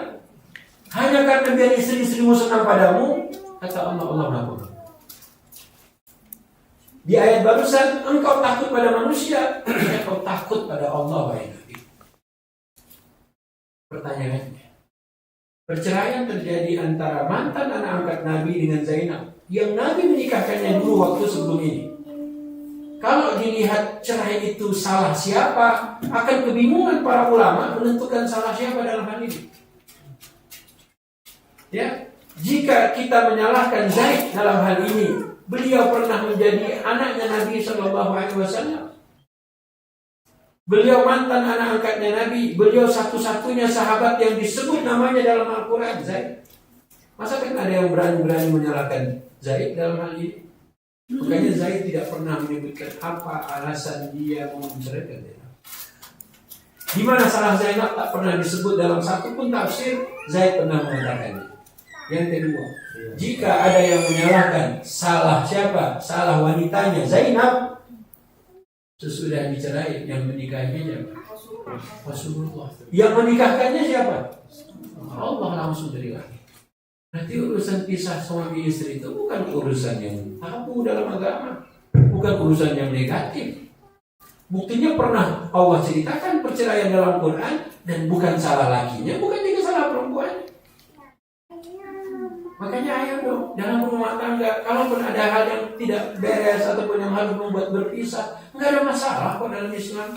hanya karena biar istri-istrimu senang padamu. Kata Allah, Allah melakukan. Di ayat barusan, engkau takut pada manusia, engkau takut pada Allah, wahai Nabi. Pertanyaannya, perceraian terjadi antara mantan anak angkat Nabi dengan Zainab, yang Nabi menikahkannya dulu waktu sebelum ini. Kalau dilihat cerai itu salah siapa, akan kebingungan para ulama menentukan salah siapa dalam hal ini. Ya, jika kita menyalahkan Zaid dalam hal ini, beliau pernah menjadi anaknya Nabi SAW. Beliau mantan anak angkatnya Nabi. Beliau satu-satunya sahabat yang disebut namanya dalam Al-Quran, Zaid. Masa kan ada yang berani-berani menyalahkan Zaid dalam hal ini? Makanya Zaid tidak pernah menyebutkan apa alasan dia mau menceraikan Zainab. Di mana salah Zainab tak pernah disebut dalam satu pun tafsir. Zaid pernah mengatakannya. Yang kedua, jika ada yang menyalahkan, salah siapa? Salah wanitanya Zainab. Sesudah dicerai, yang menikahinya siapa? Rasulullah. Yang menikahkannya siapa? Allah langsung dari langit. Berarti urusan pisah suami istri itu bukan urusan yang tabu dalam agama, bukan urusan yang negatif. Buktinya pernah Allah ceritakan perceraian dalam Quran, dan bukan salah lakinya, bukan juga salah perempuan. Makanya ayo dong, dalam rumah tangga, kalaupun ada hal yang tidak beres ataupun yang harus membuat berpisah, nggak ada masalah kok dalam Islam.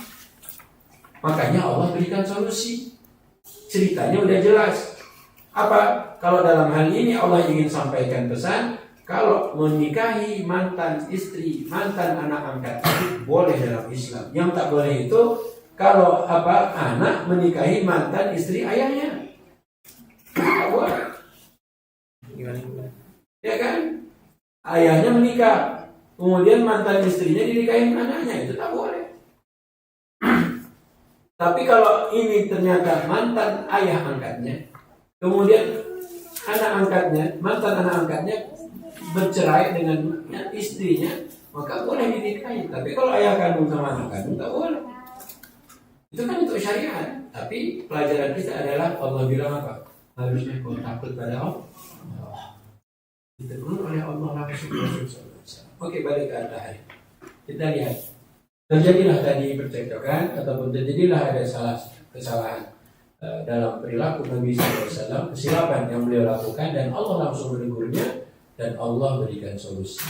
Makanya Allah berikan solusi. Ceritanya udah jelas. Apa? Kalau dalam hal ini Allah ingin sampaikan pesan, kalau menikahi mantan istri, mantan anak angkat itu boleh dalam Islam. Yang tak boleh itu kalau anak menikahi mantan istri ayahnya. Tak boleh. Ya kan? Ayahnya menikah, kemudian mantan istrinya dinikahin anaknya, itu tak boleh. Tapi kalau ini ternyata mantan ayah angkatnya, kemudian mantan anak angkatnya bercerai dengan istrinya, maka boleh dinikahi. Tapi kalau ayah kandung sama anak kandung tak boleh. Itu kan untuk syariat. Tapi pelajaran kita adalah Allah bilang apa? Harusnya kau takut pada Allah. Ditegur oleh Allah langsung. Oke, balik ke hari. Kita lihat. Terjadilah tadi percekcokan ataupun terjadilah ada kesalahan dalam perilaku Nabi SAW, kesilapan yang beliau lakukan, dan Allah langsung menegurnya dan Allah berikan solusi.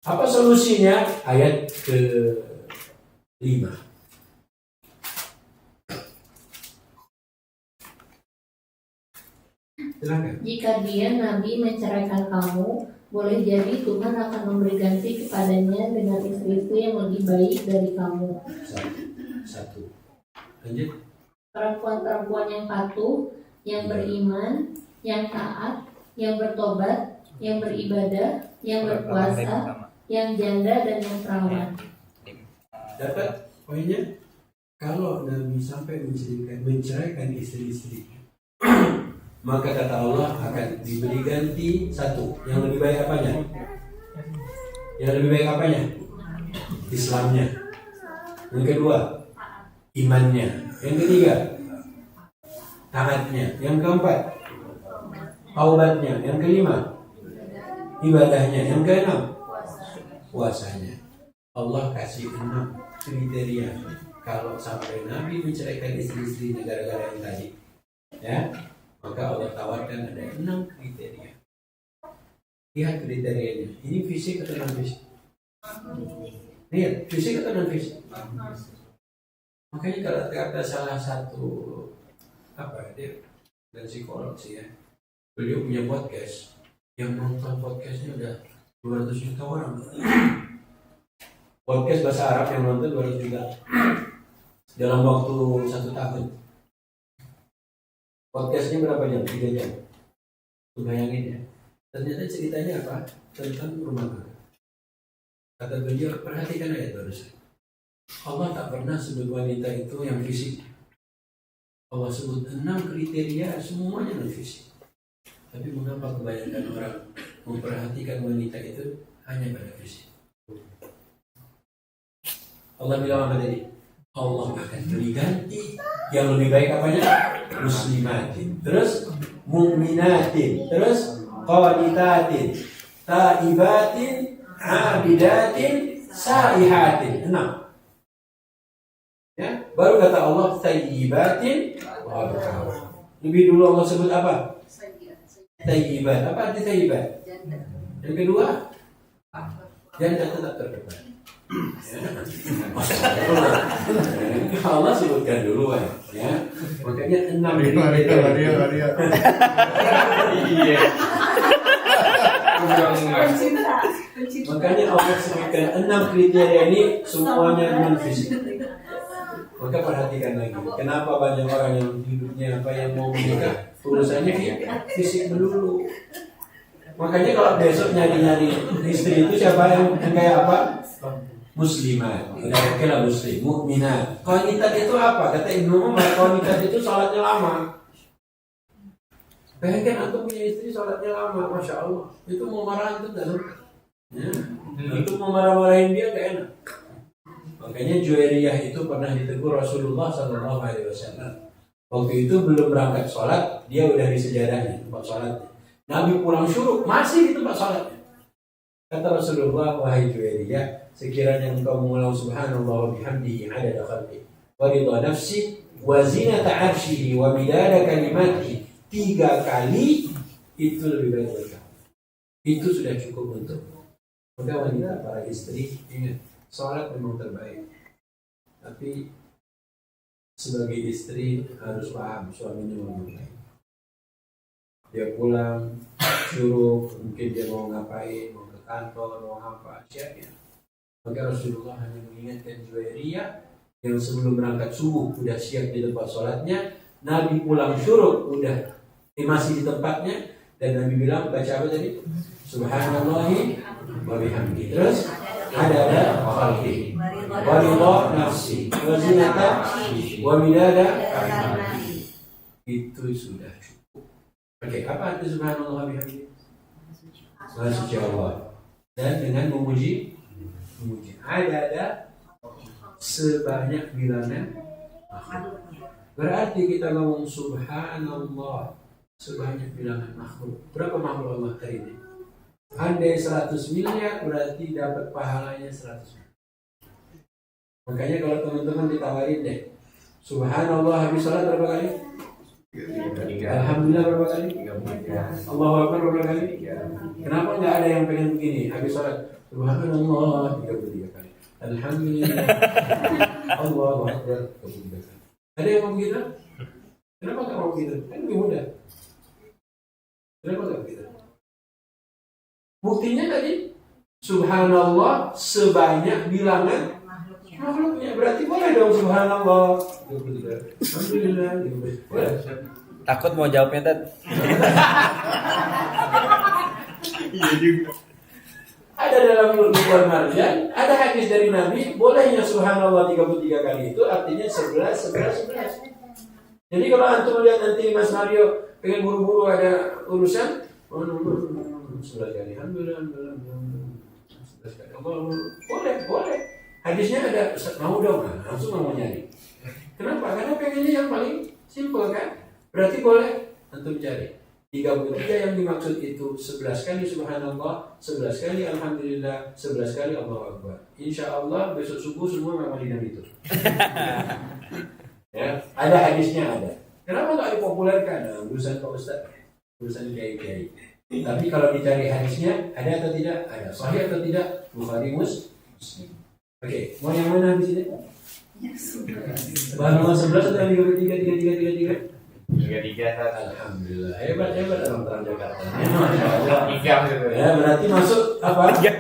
Apa solusinya? Ayat ke-5. Silakan. Jika dia Nabi menceraikan kamu, boleh jadi Tuhan akan memberi ganti kepadanya dengan istri-istri yang lebih baik dari kamu. Satu. Lanjut. Perempuan-perempuan yang patuh, yang beriman, yang taat, yang bertobat, yang beribadah, yang berpuasa, yang janda dan yang perawan. Dapat poinnya? Kalau Nabi sampai menceraikan istri-istrinya, maka kata Allah akan diberi ganti satu. Yang lebih baik apanya? Yang lebih baik apanya? Islamnya. Yang kedua, imannya. Yang ketiga, taatnya. Yang keempat, taubatnya. Yang kelima, ibadahnya. Yang keenam, puasanya. Allah kasih 6 kriteria. Kalau sampai Nabi menceraikan istri-istrinya gara-gara yang tadi, ya, maka Allah tawarkan ada 6 kriteria. Lihat kriterianya. Ini fisik atau non fisik? Lihat, fisik atau non fisik? Makanya kalau kata salah satu dia dan psikolog sih ya, beliau punya podcast, yang nonton podcastnya udah 200 juta orang. Podcast bahasa Arab yang nonton 200 juta dalam waktu 1 tahun. Podcastnya berapa jam? 3 jam. Tuh bayangin ya. Ternyata ceritanya apa? Tentang rumah tangga. Kata beliau, perhatikan ayat barusan. Allah tak pernah sebut wanita itu yang fisik. Allah sebut 6 kriteria, semuanya non fisik. Tapi mengapa kebanyakan orang memperhatikan wanita itu hanya pada fisik? Allah bilang apa tadi? Allah akan beri ganti yang lebih baik apanya? Muslimatin, terus mu'minatin, terus qanitatin, taibatin, abidatin, saihatin. 6. Ya, baru kata Allah tayyibatin wa abkar. Lebih dulu Allah sebut apa? Tayyibat. Apa arti tayyibat? Yang kedua, janda tetap terdepan. Allah sebutkan dulu ya. Makanya 6 kriteria. Iya. Makanya Allah sebutkan 6 kriteria ini semuanya non fisik. Maka perhatikan lagi, kenapa banyak orang yang hidupnya yang mau menikah urusannya fisik melulu. Makanya kalau besok nyari-nyari istri itu siapa yang kayak apa? Muslimat, kira-kira muslim, mukminat. Qanitat itu apa? Kata Ibnu Umar, qanitat itu sholatnya lama. Bayangkan antum punya istri sholatnya lama, masya Allah. Itu mau marah antum tak suka. Ya. Antum mau marah-marahin dia gak enak. Makanya Juwairiyah itu pernah ditegur Rasulullah SAW. Waktu itu belum berangkat sholat, dia udah di sejadahnya tempat sholatnya. Nabi pulang syuruk masih di tempat sholatnya. Kata Rasulullah, wahai Juwairiyah, sekiranya engkau mengulang subhanallah wa bihamdihi adada khalqi wa ridha nafsi wa zinata arsyihi wa midada kalimatihi 3 kali, itu lebih baik buat kamu. Itu sudah cukup untuk. Maka wanita, para istri, ingat, sholat memang terbaik. Tapi sebagai istri harus paham suaminya mau ngapain. Dia pulang, suruh, mungkin dia mau ngapain, mau ke kantor, mau apa, siapnya. Maka Rasulullah hanya mengingatkan Juwairiyah yang sebelum berangkat subuh udah siap di tempat sholatnya. Nabi pulang syuruk udah masih di tempatnya, dan Nabi bilang baca apa tadi? Subhanallahi wa bihamdihi. Terus ada khalqi wa ridha nafsi wa zinata wa midada kalimatihi. Itu sudah cukup. Oke, apa arti subhanallah wa bihamdihi? Maha suci Allah. Dan dengan memuji ada sebanyak bilangan makhluk. Berarti kita ngomong subhanallah sebanyak bilangan makhluk. Berapa makhluk Allah hari ini? Andai 100 miliar berarti dapat pahalanya 100 miliar. Makanya kalau teman-teman ditawarin deh, subhanallah habis sholat berapa kali? 3. Alhamdulillah berapa kali? 3. Allahu Akbar berapa kali? 3. Kenapa nggak ada yang pengen begini? Habis sholat subhanallah 33 kali. Alhamdulillah. Allahu Akbar 33 kali. Ada yang mau begitu? Kenapa nggak mau begitu? Kan lebih mudah. Kenapa nggak begitu? Buktinya tadi subhanallah sebanyak bilangan makhluknya. Berarti boleh dong subhanallah 23. Alhamdulillah. Takut mau jawabnya Ted. Iya juga. Ada dalam Luqman Marjan, ada hadis dari Nabi, bolehnya subhanallah 33 kali itu artinya 11. Jadi kalau antum lihat nanti Mas Mario pengen buru-buru ada urusan, 11 kali, alhamdulillah, 11 kali, boleh. Hadisnya ada, mau dong, langsung mau nyari. Kenapa? Karena pengennya yang paling simpel kan. Berarti boleh antum cari. 33 yang dimaksud itu 11 kali subhanallah, 11 kali alhamdulillah, 11 kali Allahu Akbar. Insya Allah besok subuh semua ngamalin itu. Ya, ada hadisnya ada. Kenapa nggak dipopulerkan? Nah, urusan Pak Ustaz, urusan kiai-kiai. Tapi kalau dicari hadisnya ada atau tidak? Ada. Sahih atau tidak? Bukhari Muslim. Oke, mau yang mana di sini? Subhanallah 11 atau 33? 33. Alhamdulillah, hebat orang terang Jakarta. Ya, berarti masuk apa? 33.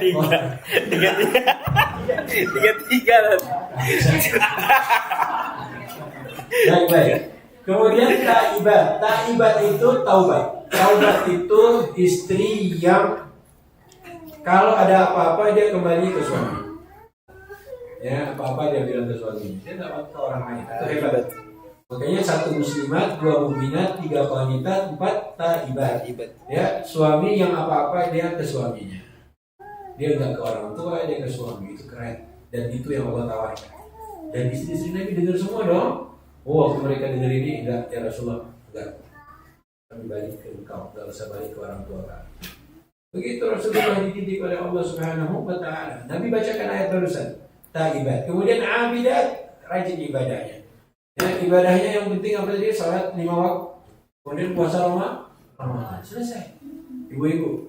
Baik. Kemudian taibat itu taubat. Taubat itu istri yang kalau ada apa-apa dia kembali ke suami. Ya, apa-apa dia bilang ke suaminya. Dia tidak ke orang lain. Itu hebat. Makanya 1 muslimat, 2 mukminat, 3 qanitat, 4 taibat. Ya, suami yang apa-apa dia ke suaminya. Dia enggak ke orang tua, dia ke suami. Itu keren. Dan itu yang Allah tawarkan. Dan istri-istri Nabi dengar semua dong. Oh, waktu mereka dengar ini, enggak, ya Rasulullah, enggak. Kami balik ke engkau, enggak usah balik ke orang tua kami. Begitu Rasulullah dididik oleh Allah Subhanahu wa Ta'ala. Nabi bacakan ayat barusan, taibat. Kemudian abidat, rajin ibadahnya. Ya, ibadahnya yang penting apa tadi? Salat 5 waktu. Kemudian puasa Ramadan. Selesai. Ibu-ibu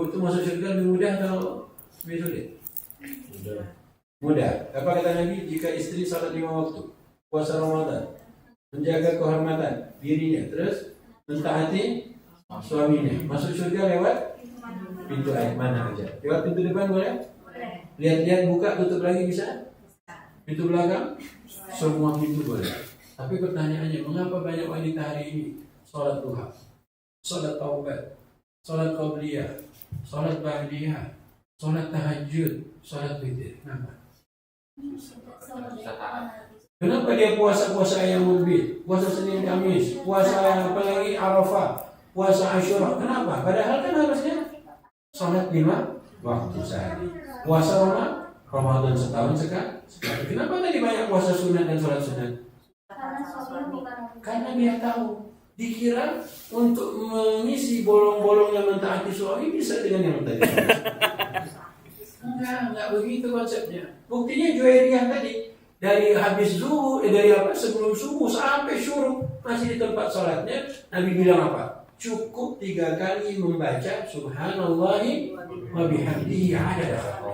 itu masuk surga lebih mudah atau lebih sulit? Mudah. Apa kata Nabi? Jika istri salat 5 waktu, puasa Ramadan, menjaga kehormatan dirinya, terus mentaati suaminya, masuk surga lewat pintu air mana aja. Lewat pintu depan boleh? Lihat-lihat, buka, tutup lagi bisa? Pintu belakang? Semua pintu boleh. Tapi pertanyaannya, mengapa banyak wanita hari ini sholat duha, sholat taubat, sholat qabliyah, sholat ba'diyah, sholat tahajud, sholat witir? Kenapa? Kenapa dia puasa ayam berbit, puasa Senin Kamis, puasa apalagi Arafah, puasa Asyura. Kenapa? Padahal kan harusnya sholat 5 waktu sehari. Puasa Ramadan setahun sekali. Kenapa tadi banyak puasa sunat dan sholat sunat? Karena dia tahu, dikira untuk mengisi bolong-bolongnya mentaati suami bisa dengan yang tadi. Enggak begitu konsepnya. Buktinya Juwairiyah tadi dari habis zuhur, sebelum subuh sampai syuruk masih di tempat sholatnya. Nabi bilang apa? Cukup 3 kali membaca Subhanallahi wa bihamdihi adada.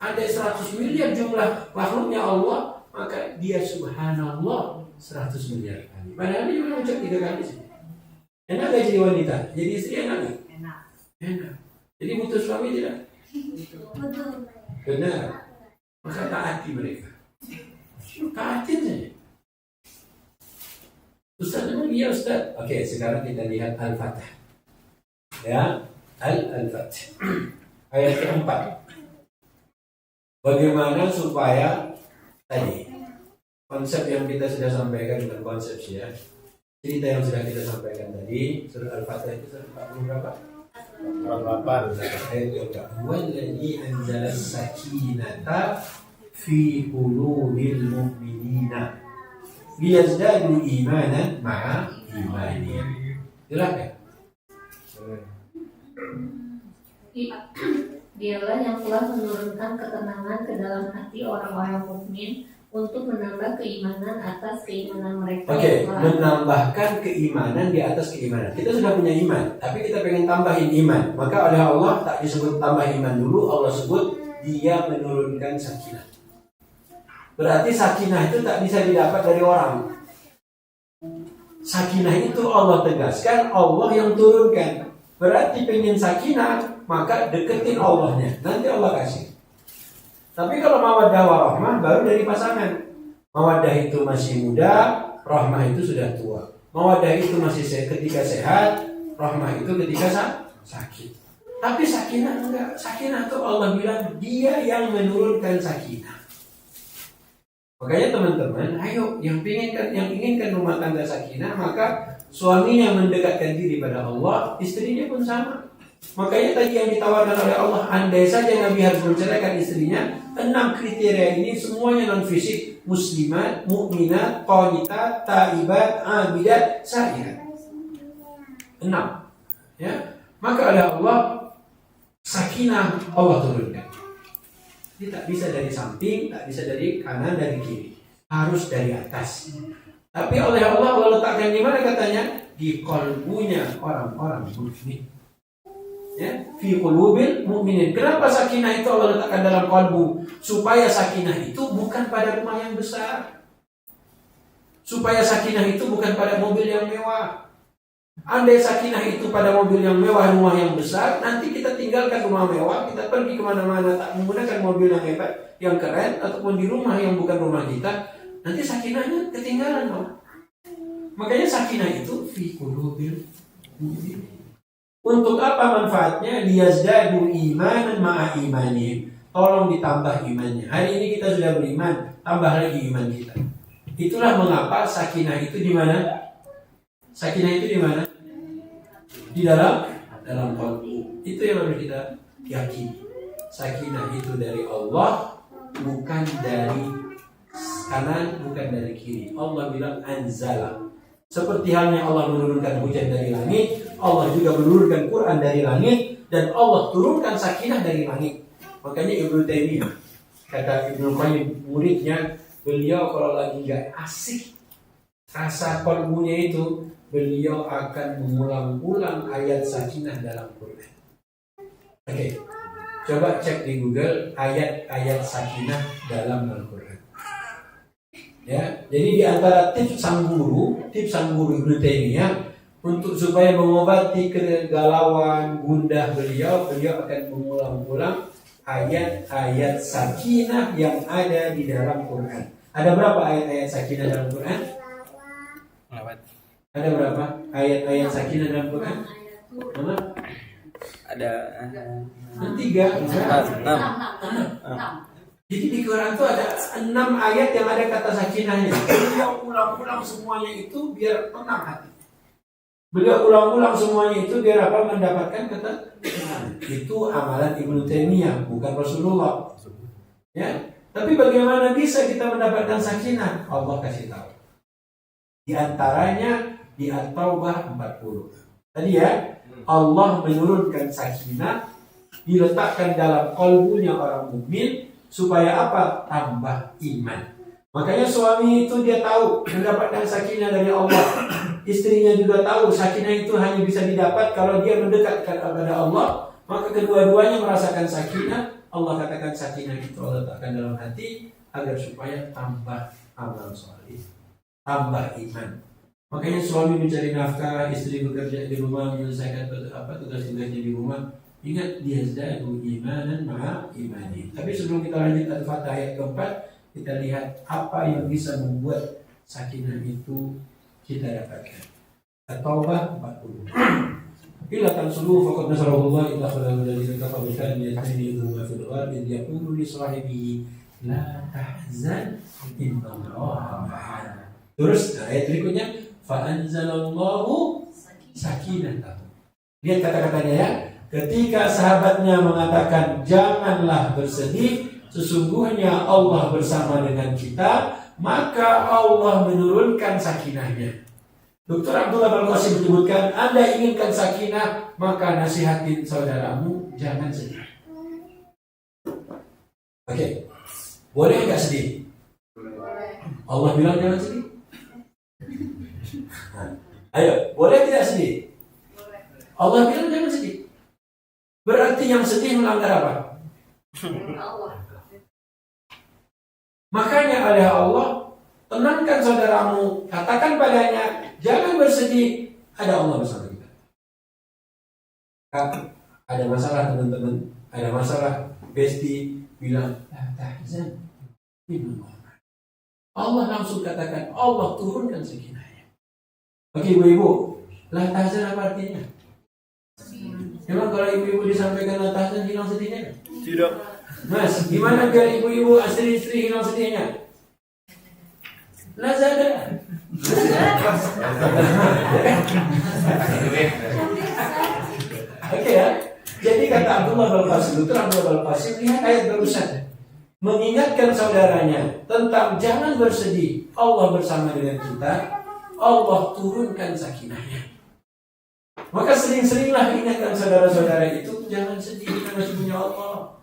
Ada 100 miliar jumlah makhluknya Allah, maka dia Subhanallah 100 miliar kali. Padahal dia cuma ucap 3 kali sih. Enak gak jadi wanita? Jadi istri enak gak? Enak. Jadi butuh suami tidak? Benar. Maka taati mereka. Taatin saja. Ustaz memang iya Ustaz. Oke, sekarang kita lihat Al-Fatih. Ya, Al-Fatih. Ayat keempat. Bagaimana supaya tadi konsep yang kita sudah sampaikan dengan konsep ya. Cerita yang sudah kita sampaikan tadi, surah Al-Fatih itu surah 40 berapa? 48 ayat yang Walladzi anzala sakinata fi qulubil mu'minina liyazdadu imanan ma'a imanihim. Silakan. Dialah yang telah menurunkan ketenangan ke dalam hati orang-orang mukmin untuk menambah keimanan atas keimanan mereka. Oke, menambahkan keimanan di atas keimanan. Kita sudah punya iman, tapi kita pengen tambahin iman. Maka oleh Allah tak disebut tambah iman dulu, Allah sebut dia menurunkan sakinah. Berarti sakinah itu tak bisa didapat dari orang. Sakinah itu Allah tegaskan, Allah yang turunkan. Berarti pengen sakinah, maka deketin Allahnya. Nanti Allah kasih. Tapi kalau mawaddah warahmah baru dari pasangan. Mawaddah itu masih muda, rahmah itu sudah tua. Mawaddah itu masih ketika sehat, rahmah itu ketika sakit. Tapi sakinah enggak. Sakinah itu Allah bilang dia yang menurunkan sakinah. Makanya teman-teman, ayo yang inginkan rumah tangga sakinah, maka suaminya mendekatkan diri pada Allah, istrinya pun sama. Makanya tadi yang ditawarkan oleh Allah, andai saja Nabi harus menceraikan istrinya, 6 kriteria ini semuanya non fisik, muslimat, mukminat, qanitat, taibat, abidat, sa'ihat. 6. Ya. Maka oleh Allah sakinah Allah turunkan. Ini tak bisa dari samping, tak bisa dari kanan, dari kiri. Harus dari atas. Tapi oleh Allah letakkan di mana katanya? Di qalbunya orang-orang mukmin. Ya, fi qulubil mu'minin. Kenapa sakinah itu Allah letakkan dalam kalbu? Supaya sakinah itu bukan pada rumah yang besar. Supaya sakinah itu bukan pada mobil yang mewah. Andai sakinah itu pada mobil yang mewah, rumah yang besar, nanti kita tinggalkan rumah mewah, kita pergi kemana-mana tak menggunakan mobil yang hebat, yang keren, ataupun di rumah yang bukan rumah kita, nanti sakinahnya ketinggalan. Makanya sakinah itu fi qulubil mu'minin. Untuk apa manfaatnya? Liyazdadu imanan ma'a imanihim. Tolong ditambah imannya. Hari ini kita sudah beriman, tambah lagi iman kita. Itulah mengapa sakinah itu di mana? Sakinah itu di mana? Di dalam qalbu. Itu yang harus kita yakini. Sakinah itu dari Allah, bukan dari kanan, bukan dari kiri. Allah bilang anzala. Seperti halnya Allah menurunkan hujan dari langit, Allah juga menurunkan Quran dari langit, dan Allah turunkan sakinah dari langit. Makanya Ibnu Taimiyah, kata Ibnu Qayyim muridnya, beliau kalau lagi gak asik rasa qalbunya itu, beliau akan mengulang-ulang ayat sakinah dalam Quran. Oke, coba cek di Google ayat-ayat sakinah dalam Al-Quran. Ya, jadi di antara tips sang guru Ibnu Taimiyah untuk supaya mengobati kegalauan gundah beliau akan mengulang-ulang ayat-ayat sakinah yang ada di dalam Quran. Ada berapa ayat-ayat sakinah dalam Quran? Ada berapa ayat-ayat sakinah dalam Quran? Ada 6. Jadi di Quran itu ada 6 ayat yang ada kata sakinahnya. Jadi yang ulang-ulang semuanya itu biar tenang hati. Beliau ulang-ulang semuanya itu biar apa? Mendapatkan ketenangan. Itu amalan Ibnu Taimiyah, bukan Rasulullah. Ya, tapi bagaimana bisa kita mendapatkan sakinah? Allah kasih tahu. Di antaranya di At-Taubah 40. Tadi ya, Allah menurunkan sakinah, diletakkan dalam kalbunya orang mukmin supaya apa? Tambah iman. Makanya suami itu dia tahu mendapatkan sakinah dari Allah. Istrinya juga tahu sakinah itu hanya bisa didapat kalau dia mendekat kepada Allah. Maka kedua-duanya merasakan sakinah. Allah katakan sakinah itu Allah letakkan dalam hati agar supaya tambah amal soleh, tambah iman. Makanya suami mencari nafkah, istri bekerja di rumah menyelesaikan tugas-tugasnya di rumah. Ingat dia yazdadu imanan ma'a imani. Tapi sebelum kita lanjut Al-Fatihah ayat keempat, kita lihat apa yang bisa membuat sakinah itu kita dapatkan. At-Taubah 40. Ila tansuru faqad nasarallahu ila khalaqal ladzina kafaru kan yastahdidu ma fil ardi yaqulu li sahibihi la tahzan innallaha ma'ana. Terus ayat berikutnya fa anzalallahu sakinatahu. Lihat kata-katanya ya. Ketika sahabatnya mengatakan janganlah bersedih, sesungguhnya Allah bersama dengan kita, maka Allah menurunkan sakinahnya. Dr. Abdullah Al-Qasim menyebutkan, Anda inginkan sakinah, maka nasihatin saudaramu jangan sedih. Oke, boleh nggak sedih? Allah bilang jangan sedih. Ayo, boleh tidak sedih? Allah bilang jangan sedih. Berarti yang sedih melanggar apa? Makanya oleh Allah, tenangkan saudaramu, katakan padanya, jangan bersedih, ada Allah bersama kita. Ada masalah teman-teman, ada masalah besti, bilang, la tahzan, Allah langsung katakan, Allah turunkan sakinahnya. Oke ibu-ibu, la tahzan apa artinya? Memang kalau ibu-ibu disampaikan la tahzan hilang sedihnya? Tidak. Mas, gimana biar ibu-ibu istri hilang sedihnya? Lazada. Oke ya. Jadi kata Abdullah Al-Qasim, lihat ayat barusan. Mengingatkan saudaranya tentang jangan bersedih. Allah bersama dengan kita. Allah turunkan sakinahnya. Maka sering-seringlah ingatkan saudara-saudara itu jangan sedih, kita masih punya Allah.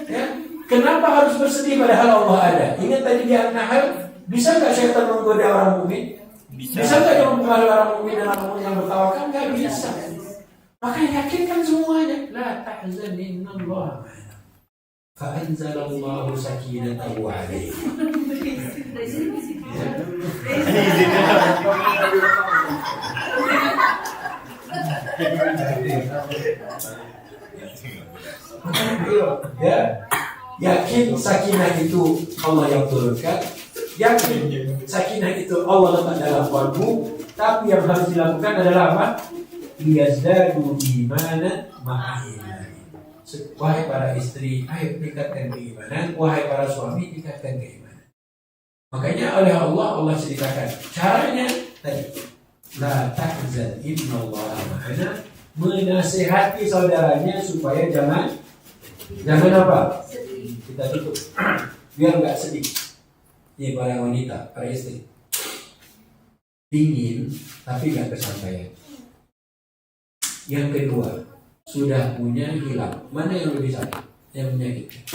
Ya, kenapa harus bersedih padahal Allah ada? Ingat tadi di An-Nahl, bisa nggak syaitan menggoda orang mukmin? Bisa nggak dia mempengaruhi orang mukmin dan orang mukmin yang bertawakal? Nggak bisa. Maka yakinkan semuanya. La tahzan innallaha ma'ana. Fa anzalallahu sakinatahu 'alaihi. Ya, yakin sakinah itu Allah yang turunkan, yakin sakinah itu Allah letak dalam kalbu, tapi yang harus dilakukan adalah apa? Liyazdadu imanan ma'a imani. Wahai para istri, ayo tingkatkan keimanan. Wahai para suami, tingkatkan keimanan. Makanya oleh Allah ceritakan caranya tadi. La tahzan innallaha ma'ana. Menasihati saudaranya supaya jangan apa? Kita tutup biar nggak sedih. Ini para wanita, para istri ingin tapi nggak kesampaian. Yang kedua, sudah punya hilang. Mana yang lebih sakit? Yang menyakitkan.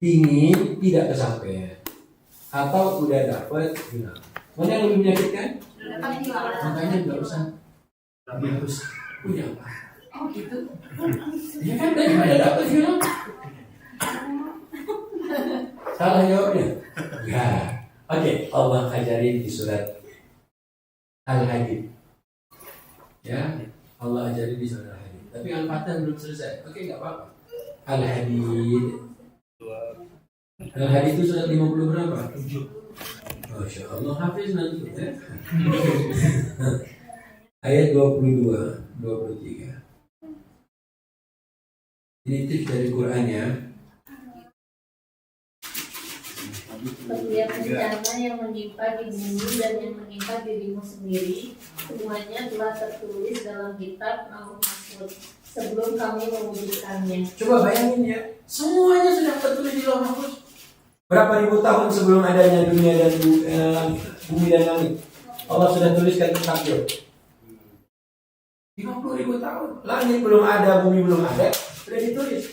Ingin tidak kesampaian atau udah dapat hilang. Mana yang lebih menyakitkan? Makanya nggak usah harus punya apa? Oh gitu. Ya kan daripada dapat hilang. Salah jawabnya. Ya. Oke, Allah ajarin di surat Al-Hadid. Ya, Allah ajarin di surat Al-Hadid. Tapi Al-Fatihah belum selesai. Oke, nggak apa-apa. Al-Hadid. Al-Hadid itu surat 50 berapa? 7. Masya Allah, hafiz nanti ya. Ayat 22, 23. Ini tips dari Quran ya. Setiap bencana yang menimpa di bumi dan yang menimpa dirimu sendiri, semuanya telah tertulis dalam kitab Lauh Mahfuz sebelum kami mewujudkannya. Coba bayangin ya, semuanya sudah tertulis di Lauh Mahfuz. Berapa ribu tahun sebelum adanya dunia dan bumi dan langit, Allah sudah tuliskan takdir. 50.000 tahun, langit belum ada, bumi belum ada, sudah ditulis.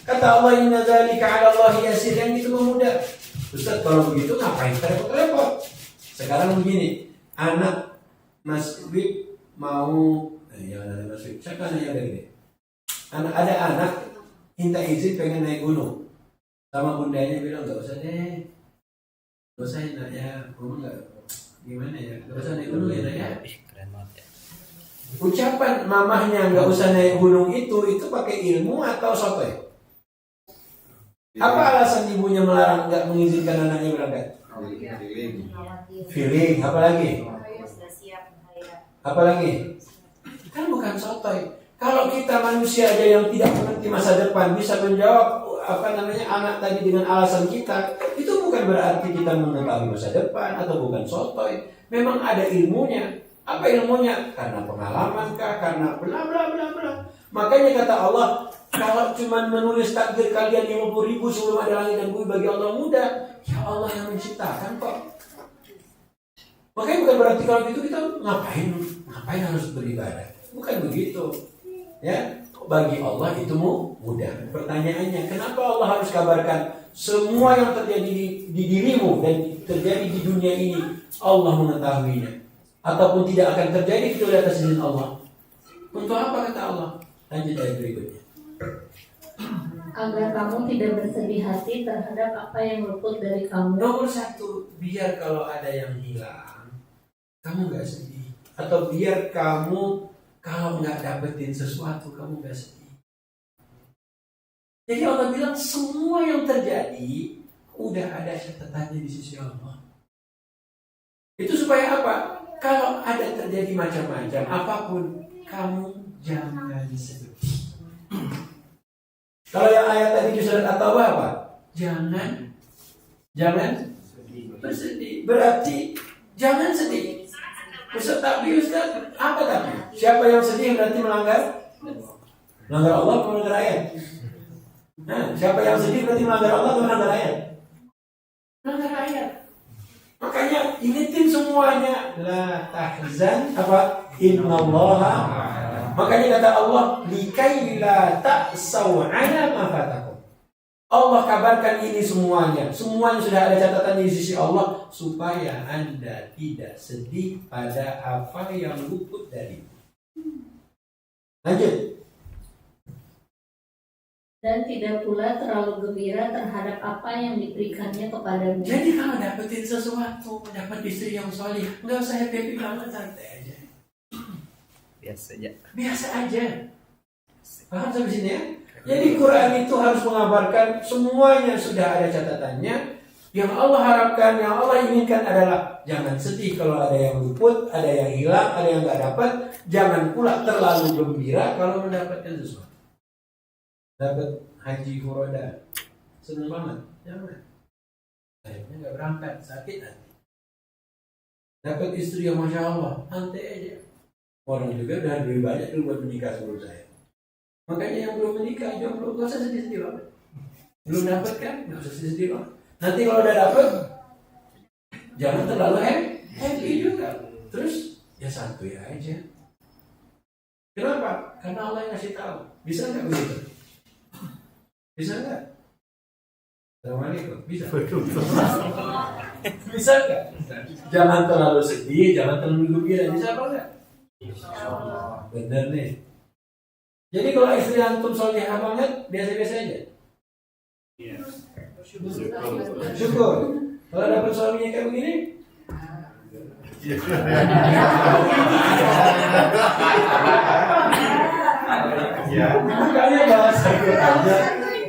Kata Allah, inna dzalika 'ala Allahi yasir, yang itu mudah. Ustaz, kalau begitu ngapain repot-repot? Sekarang begini, anak Mas Wib mau, jangan ada Mas Wib, siapa nanya dari ada anak minta izin pengen naik gunung, sama bundanya bilang nggak usah deh, nggak usah nak ya, gunung nggak, gimana ya, nggak usah naik gunung ya nak ya. Ucapan mamahnya nggak usah naik gunung itu pakai ilmu atau sotoy? Apa alasan ibunya melarang nggak mengizinkan anaknya berangkat? Feeling, apa lagi? Apa lagi? Kan bukan sotoy. Kalau kita manusia aja yang tidak mengerti masa depan bisa menjawab anak tadi dengan alasan kita, itu bukan berarti kita mengetahui masa depan atau bukan sotoy. Memang ada ilmunya. Apa ilmunya? Karena pengalaman kah? Karena bla bla bla bla. Makanya kata Allah, kalau cuma menulis takdir kalian 50.000 sebelum ada langit dan bumi bagi Allah mudah, ya Allah yang menciptakan kok. Makanya bukan berarti kalau gitu kita ngapain harus beribadah. Bukan begitu. Ya, bagi Allah itu mudah. Pertanyaannya, kenapa Allah harus kabarkan semua yang terjadi di dirimu dan terjadi di dunia ini Allah mengetahuinya, ataupun tidak akan terjadi kecuali atas izin Allah? Untuk apa kata Allah? Lanjut ayat berikutnya. Agar kamu tidak bersedih hati terhadap apa yang luput dari kamu. Nomor satu, biar kalau ada yang hilang, kamu gak sedih. Atau biar kamu kalau gak dapetin sesuatu, kamu gak sedih. Jadi Allah bilang semua yang terjadi udah ada catatannya di sisi Allah. Itu supaya apa? Kalau ada terjadi macam-macam apapun, kamu jangan sedih. Kalau yang ayat tadi di surat At-Taubah apa? Jangan bersedih. Berarti jangan sedih. Ustaz, tapi Ustaz, apa tapi? Siapa yang sedih berarti melanggar Allah atau melanggar ayat? Nah, siapa yang sedih berarti melanggar Allah atau melanggar ayat? Melanggar ayat. Makanya ingetin semuanya, la tahzan apa? Innallaha. Makanya kata Allah, likai la ta'sau 'ala ma fatakum. Allah kabarkan ini semuanya sudah ada catatan di sisi Allah supaya Anda tidak sedih pada apa yang luput dari. Lanjut. Dan tidak pula terlalu gembira terhadap apa yang diberikannya kepadamu. Jadi kalau dapetin sesuatu, dapat istri yang soleh, nggak usah happy banget, santai aja. Biasa aja. Paham sampai sini ya? Jadi Quran itu harus mengabarkan semuanya sudah ada catatannya. Yang Allah harapkan, yang Allah inginkan adalah jangan sedih kalau ada yang luput, ada yang hilang, ada yang nggak dapat. Jangan pula terlalu gembira kalau mendapatkan sesuatu. Dapat haji furoda, senang banget, jangan. Akhirnya nggak berangkat, sakit hati. Dapat istri yang masya Allah, santai aja. Orang juga udah lebih banyak dulu buat menikah sebelum saya. Makanya yang belum menikah, jomblo, gak usah sedih-sedih banget. Belum dapat kan, gak usah sedih-sedih banget. Nanti kalau udah dapat, jangan terlalu happy juga. Terus ya santuy aja. Kenapa? Karena Allah yang kasih tahu. Bisa nggak begitu? Bisa nggak? Assalamualaikum. Bisa. Bisa nggak? Jangan terlalu sedih, jangan terlalu gembira. Bisa apa nggak? Bener nih. Jadi kalau istri antum solehah banget, biasa-biasa aja. Syukur. Kalau dapat suaminya kayak begini, makanya bahasa Qurannya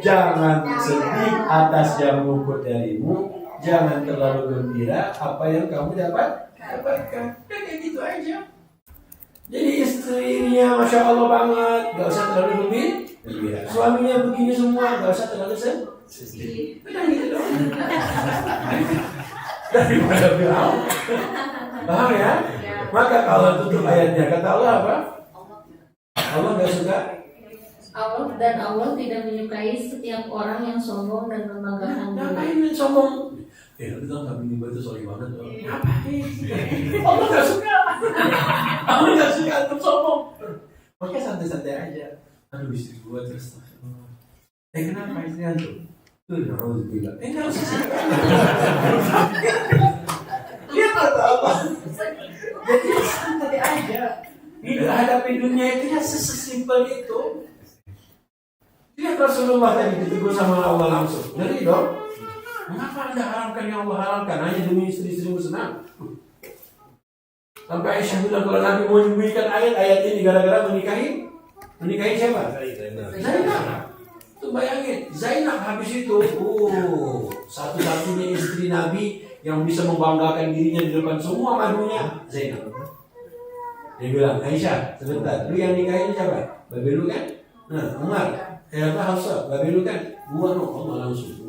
jangan sedih atas yang luput darimu, jangan terlalu gembira apa yang kamu dapatkan. Kayak gitu aja. Jadi istrinya masya Allah banget, gak usah terlalu gembira. Suaminya begini semua, gak usah terlalu sedih. Benar gitu dong. Daripada bilang, paham ya? Maka kalau tutup ayatnya, kata Allah apa? Allah gak suka. Allah tidak menyukai setiap orang yang sombong dan membanggakan diri. Ngapain sombong? Lu tau gak bini gue tuh sorry banget loh. Ngapain? Allah gak suka. Allah gak suka untuk sombong. Makanya santai-santai aja. Aduh istri gue terus. Kenapa istri antum? Tuh harus bilang. Gak usah sih. Dia kata apa? Jadi santai aja. Hidup hadapi dunia itu ya sesimpel itu. Lihat Rasulullah tadi ditegur sama Allah langsung. Ngeri dong. Mengapa anda haramkan yang Allah haramkan hanya demi istri-istrimu senang? Sampai Aisyah bilang kalau Nabi mau menyembunyikan ayat-ayat ini gara-gara menikahi siapa? Zainab. Tuh bayangin, Zainab habis itu, satu-satunya istri Nabi yang bisa membanggakan dirinya di depan semua madunya, Zainab. Dia bilang, Aisyah, sebentar, lu yang nikahin siapa? Babelu kan? Nah, Umar. Hafsah, Babelu kan? Gua no, Allah langsung.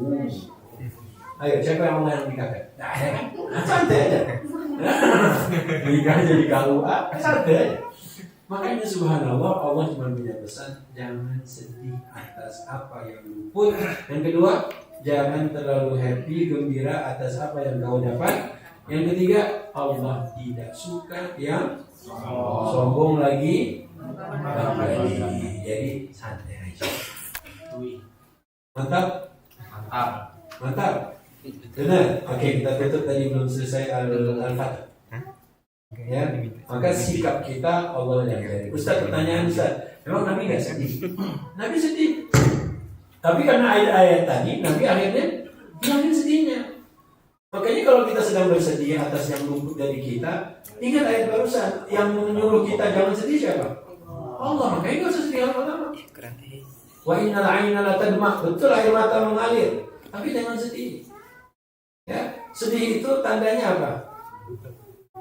Ayo, siapa yang Allah yang nikahkan? Nah, ya kan? Santai aja. Nikah jadi kalau santai aja. Makanya subhanallah, Allah cuma punya pesan, jangan sedih atas apa yang luput. Yang kedua, jangan terlalu happy, gembira atas apa yang kau dapat. Yang ketiga, Allah tidak suka yang sombong lagi. Jadi santai aja. Mantap? Mantap. Benar. Oke, kita tutup tadi belum selesai Al-Fatihah. Ya, maka sikap kita Allah yang dari. Ustaz, pertanyaan Ustaz, memang Nabi nggak sedih? Nabi sedih. Tapi karena ayat-ayat tadi, Nabi akhirnya hilangin sedihnya. Makanya kalau kita sedang bersedih atas yang luput dari kita, ingat ayat barusan yang menyuruh kita jangan sedih siapa? Allah. Makanya nggak usah sedih lama-lama. Wa innal 'aina la tadma', betul air mata mengalir, tapi jangan sedih. Ya, sedih itu tandanya apa?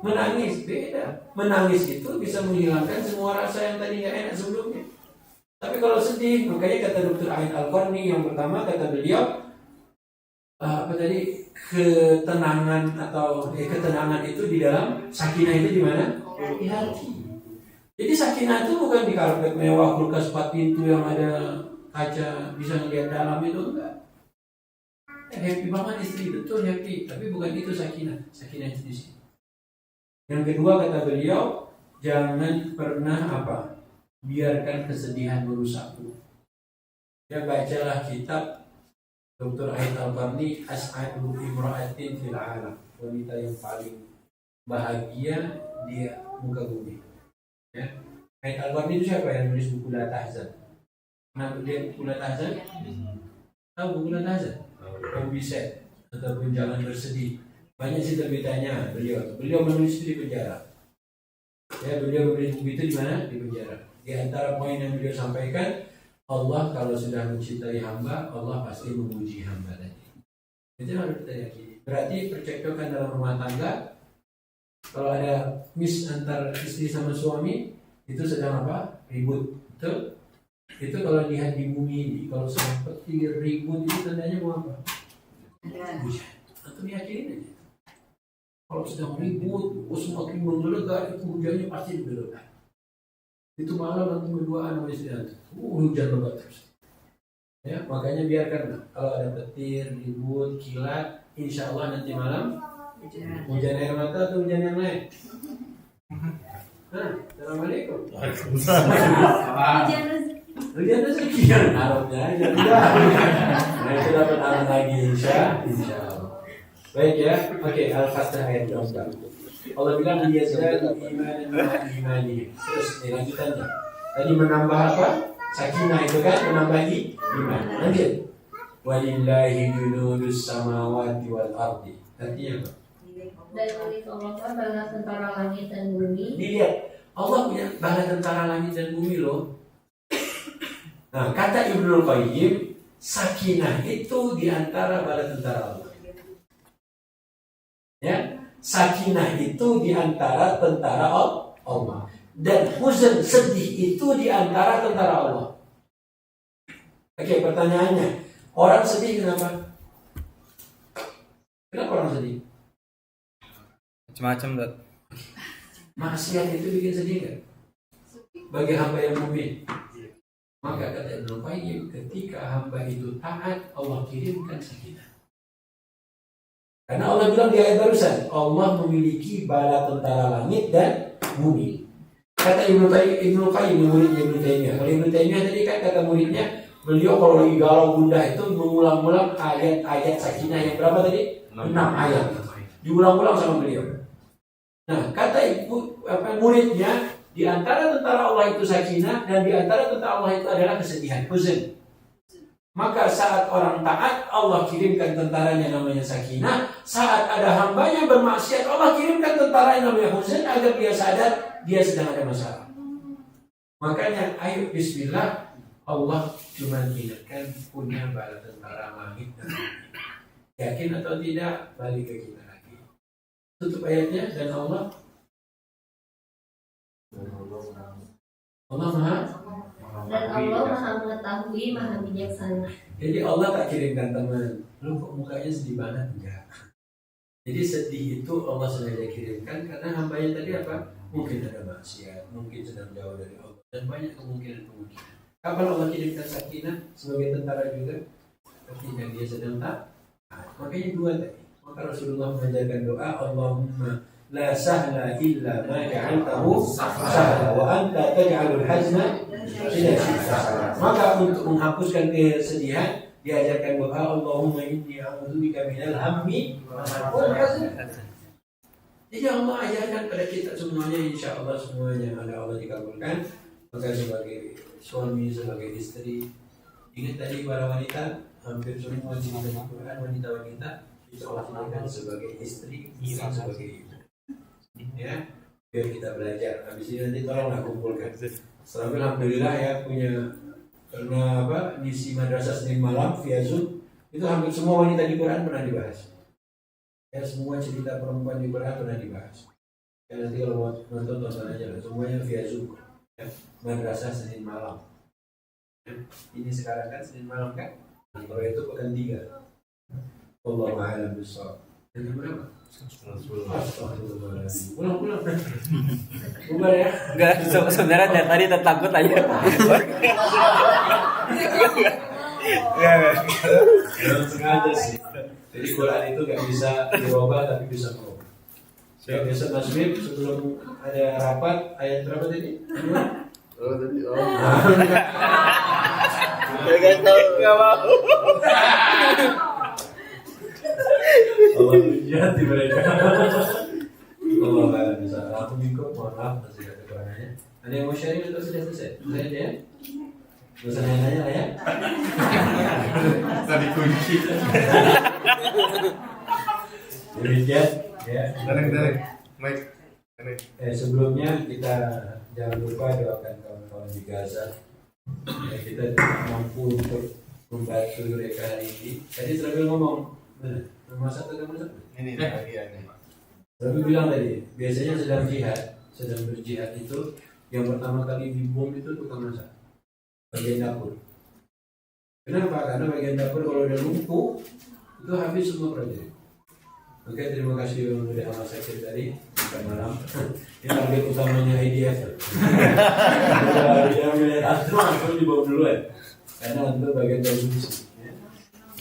Menangis, beda. Menangis itu bisa menghilangkan semua rasa yang tadi nggak enak sebelumnya. Tapi kalau sedih, makanya kata Dr. Ain Al-Qarni yang pertama kata beliau ketenangan atau ketenangan itu di dalam, sakinah itu di mana? Di hati. Jadi sakinah itu bukan di karpet mewah, kulkas 4 pintu yang ada kaca bisa ngeliat dalam, itu enggak. Happy banget istri, betul happy, tapi bukan itu sakinah. Sakinah itu di sini. Yang kedua kata beliau, jangan pernah biarkan kesedihan merusakmu. Ya, bacalah kitab Dr. Ain Al-Qarni, As'adu Imra'atin fil Alam, wanita yang paling bahagia di muka bumi. Ya. Ain Al-Qarni itu siapa yang nulis buku La Tahzan? Pernah lihat buku La Tahzan? Tahu buku La Tahzan? Don't be sad ataupun jangan bersedih. Banyak sih terbitannya beliau menulis itu di penjara. Ya, beliau menulis buku itu di mana? Di penjara. Di antara poin yang beliau sampaikan, Allah kalau sudah mencintai hamba, Allah pasti memuji hamba tadi. Itu harus kita yakini. Berarti percekcokan dalam rumah tangga, kalau ada miss antar istri sama suami, itu sedang ribut. Betul? Itu kalau lihat di bumi ini, kalau seperti ribut itu tandanya mau apa? Hujan. Atau yakinin aja. Kalau sedang ribut, semakin menggelegar, itu hujannya pasti menggelegar. Itu malam nanti berduaan sama istri nanti. Hujan lebat terus. Ya, makanya biarkan kalau ada petir, ribut, kilat, insya Allah nanti malam hujan air mata atau hujan yang lain. Assalamualaikum. Hujan rezeki yang harapnya aja. Nah, itu dapat alam lagi insya Allah. Baik ya, oke, Al-Fatihah ayat 24. Allah bilang dia sudah imani. Terus lanjutannya. Tadi menambah apa? Sakinah itu kan menambah iman. Lanjut. Walillahi junudus samawati wal ardi. Artinya apa? Dan milik Allah bala tentara langit dan bumi. Dilihat, Allah punya bala tentara langit dan bumi loh. Nah, kata Ibnul Qayyim, sakinah itu diantara bala tentara Allah. Ya, sakinah itu diantara tentara Allah, dan huzn sedih itu diantara tentara Allah. Oke, pertanyaannya, orang sedih kenapa? Kenapa orang sedih? Macam-macam, Dad. Maksiat itu bikin sedih kan? Bagi hamba yang mukmin. Maka kata Ibnu Qayyim, ketika hamba itu taat, Allah kirimkan sakinah. Karena Allah bilang di ayat barusan, Allah memiliki bala tentara langit dan bumi. Kata Ibnu Qayyim muridnya Ibnu Taimiyah. Kalau Ibnu Taimiyah tadi kan kata muridnya, beliau kalau lagi galau gundah itu mengulang-ulang ayat-ayat sakinah yang berapa tadi? 6 ayat. Diulang-ulang sama beliau. Nah, kata muridnya, di antara tentara Allah itu sakinah dan di antara tentara Allah itu adalah kesedihan, huzn. Maka saat orang taat, Allah kirimkan tentaranya namanya sakinah. Saat ada hambanya bermaksiat, Allah kirimkan tentara yang namanya huzn agar dia sadar dia sedang ada masalah. Makanya ayo bismillah, Allah cuma ingatkan punya bala tentara langit dan bumi. Yakin atau tidak, balik ke kita lagi. Tutup ayatnya, dan Allah maha, dan Allah maha mengetahui, maha bijaksana. jadi Allah tak kirimkan teman, lu kok mukanya sedih banget? Enggak. Jadi sedih itu Allah sengaja kirimkan karena hambanya tadi apa? Mungkin ada maksiat, mungkin sedang jauh dari Allah, dan banyak kemungkinan. Kapan Allah kirimkan sakinah sebagai tentara juga? Ketika dia sedang taat. Makanya dua tadi. Maka Rasulullah mengajarkan doa, Allahumma la sahla illa ma ja'altahu sahla wa anta taj'alul hazna illa sahla. Maka untuk menghapuskan kesedihan diajarkan doa, Allahumma inni a'udzubika minal hammi wal hazn. Jadi Allah ajarkan pada kita semuanya, insya Allah semuanya ada Allah dikabulkan. Maka sebagai suami, sebagai istri, ingat tadi para wanita, hampir semua di Al-Quran wanita-wanita bisa Allah jadikan sebagai istri, bukan sebagai ibu. Ya, biar kita belajar. Habis ini nanti tolonglah kumpulkan. Setelah alhamdulillah ya punya, karena apa, misi madrasah Senin malam via Zoom itu hampir semua wanita di Quran pernah dibahas. Ya, semua cerita perempuan di Quran pernah dibahas. Ya, nanti kalau mau nonton tonton aja lah, semuanya via Zoom. Ya, madrasah Senin malam. Ya, ini sekarang kan Senin malam kan? Kalau itu pekan 3. Wallahu a'lam bishawab. Yang berapa? Astagfirullahaladzim. Pulang. Bubar ya? Enggak, sebenarnya dari tadi takut aja. Jangan sengaja sih. Jadi Quran itu gak bisa dirubah tapi bisa merubah. Ya, biasa Mas Bib sebelum ada rapat ayat berapa tadi? Gak mau. Allah menjati mereka. Allah akan bisa. Aku minggu mohon maaf masih ada kekurangannya. Ada yang mau sharing atau sudah selesai? Selesai ya? Gak usah nanya lah ya. Tadi kunci. Demikian ya. Tarik. Mike. Sebelumnya kita jangan lupa doakan kawan-kawan di Gaza. Ya, kita tidak mampu untuk membantu mereka hari ini. Tadi Serabil ngomong, benar? Nomor 1 atau nomor 1? Ini bagiannya. Serabil bilang tadi, biasanya sedang berjihad itu yang pertama kali dibom itu tukang masak, bagian dapur. Kenapa? Karena bagian dapur kalau udah lumpuh itu habis semua proyek. Oke, terima kasih yang sudah masak tadi bukan malam. Ini target utamanya IDF. Dia melihat antum langsung dibawa duluan. Karena untuk bagian konsumsi.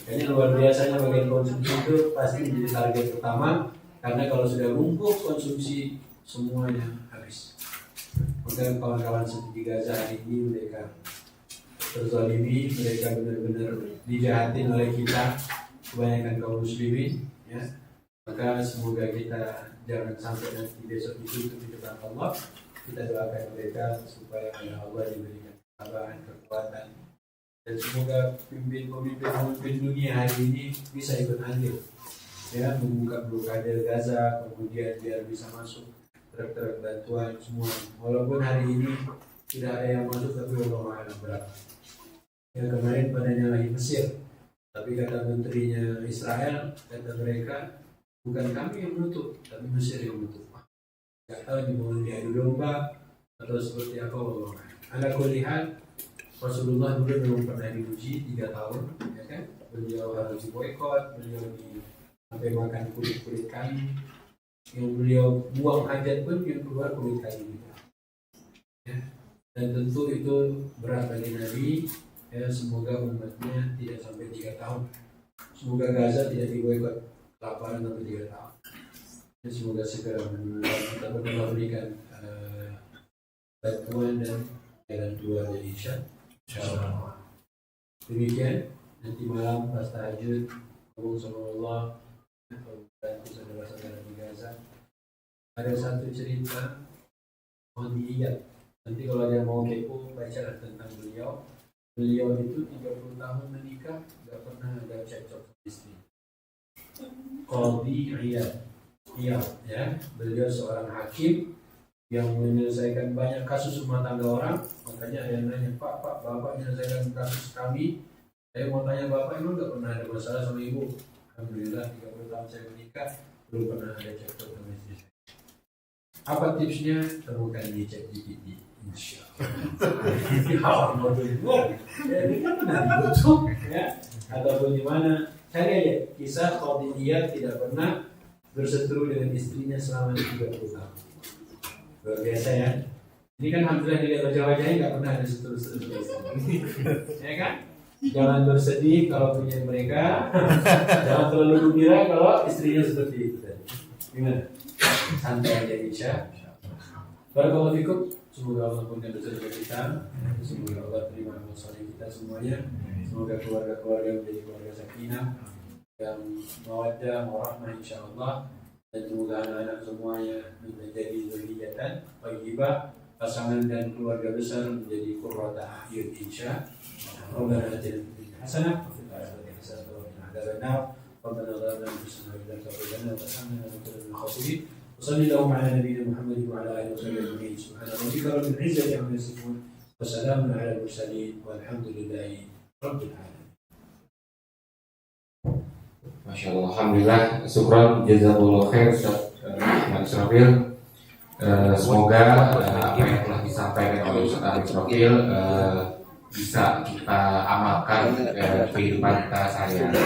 Kayaknya luar biasanya bagian konsumsi itu pasti menjadi target utama. Karena kalau sudah lumpuh konsumsi semuanya habis. Maka kawan-kawan di Gaza hari ini mereka terzalimi, mereka benar-benar dijahatin oleh kita, kebanyakan kaum muslimin, ya. Maka semoga kita jangan sampai nanti besok ditutup di depan Allah. Kita doakan mereka supaya Allah diberikan kesabaran, kekuatan, dan semoga pemimpin dunia hari ini bisa ikut andil, ya, membuka blokade Gaza, kemudian biar bisa masuk truk-truk bantuan semua. Walaupun hari ini tidak ada yang masuk, tapi Allah alam berat. Ya, kemarin pada nyalahi Mesir, tapi kata menterinya Israel, kata mereka, bukan kami yang menutup, tapi Mesir yang menutup. Tidak tahu di mau diadu domba atau seperti apa. Allah. Ala kulihat, Rasulullah dulu memang pernah diuji 3 tahun, ya kan? Beliau harus diboykot, beliau sampai makan kulit kayu, yang beliau buang hajat pun yang keluar kulit kayu juga. Ya. Dan tentu itu berat bagi Nabi. Ya, semoga umatnya tidak sampai 3 tahun. Semoga Gaza tidak diboykot kelaparan sampai 3 tahun. Ya, semoga segera kita memberikan bantuan dan jalan keluar dari insyaallah. Demikian nanti malam pas tahajud ngomong sama Allah, bantu saudara-saudara di Gaza. Ada satu cerita Qadiyah. Nanti kalau ada mau kepo baca tentang beliau. Beliau itu 30 tahun menikah, gak pernah ada cekcok sama istri. Qadiyah, ya, beliau seorang hakim yang menyelesaikan banyak kasus rumah tangga orang. Makanya ada yang nanya, Pak, Bapak menyelesaikan kasus kami. Saya mau tanya Bapak, emang gak pernah ada masalah sama Ibu? Alhamdulillah 30 tahun saya menikah, belum pernah ada cekcok sama istri saya. Apa tipsnya? Temukan di ChatGPT. Insyaallah. Jadi kan benar YouTube, ya, ataupun di mana cari aja kisah Qadiyah tidak pernah berseteru dengan istrinya selama 30 tahun. Luar biasa ya. Ini kan alhamdulillah dilihat wajah-wajahnya nggak pernah ada seteru-seteru. Ya kan? Jangan bersedih kalau punya mereka. Jangan terlalu gembira kalau istrinya seperti itu. Gimana? Santai aja insya. Barakallahu fikum. Semoga Allah ampuni dosa-dosa kita. Semoga Allah terima amal soleh kita semuanya. Semoga keluarga-keluarga menjadi keluarga sakinah yang mawaddah, warahmah insyaallah. Dan semoga anak-anak semuanya menjadi dzurriyyatan thayyibah, pasangan dan keluarga besar menjadi qurrata a'yun insyaallah. Rabbana atina fid dunya hasanah wa fil akhirati hasanah wa qina adzabannar. Rabbana zalamna anfusana wa illam taghfir lana wa tarhamna lanakunanna minal khasirin. وصلى اللهم على نبينا محمد وعلى اله وصحبه اجمعين سبحان ربك رب العزه عما يصفون وسلام على المرسلين والحمد لله رب العالمين. Masya Allah, alhamdulillah, syukran, jazakallahu khair Ustaz Ahmad Israfil. Semoga apa yang telah disampaikan oleh Ustaz Ahmad Israfil bisa kita amalkan kehidupan kita sehari-hari.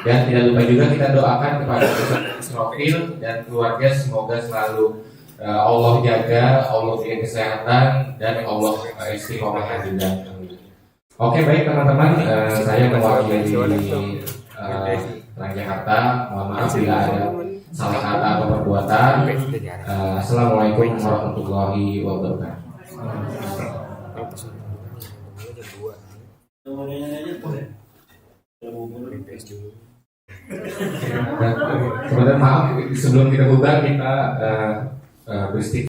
Dan tidak lupa juga kita doakan kepada Ustaz Israfil dan keluarga, semoga selalu Allah jaga, Allah berikan kesehatan, dan Allah istiqomahkan juga. Oke, baik teman-teman, saya mewakili Jakarta. Mohon maaf bila ada salah kata atau perbuatan. Assalamualaikum warahmatullahi wabarakatuh. Kemudian maaf sebelum kita buka kita beristik.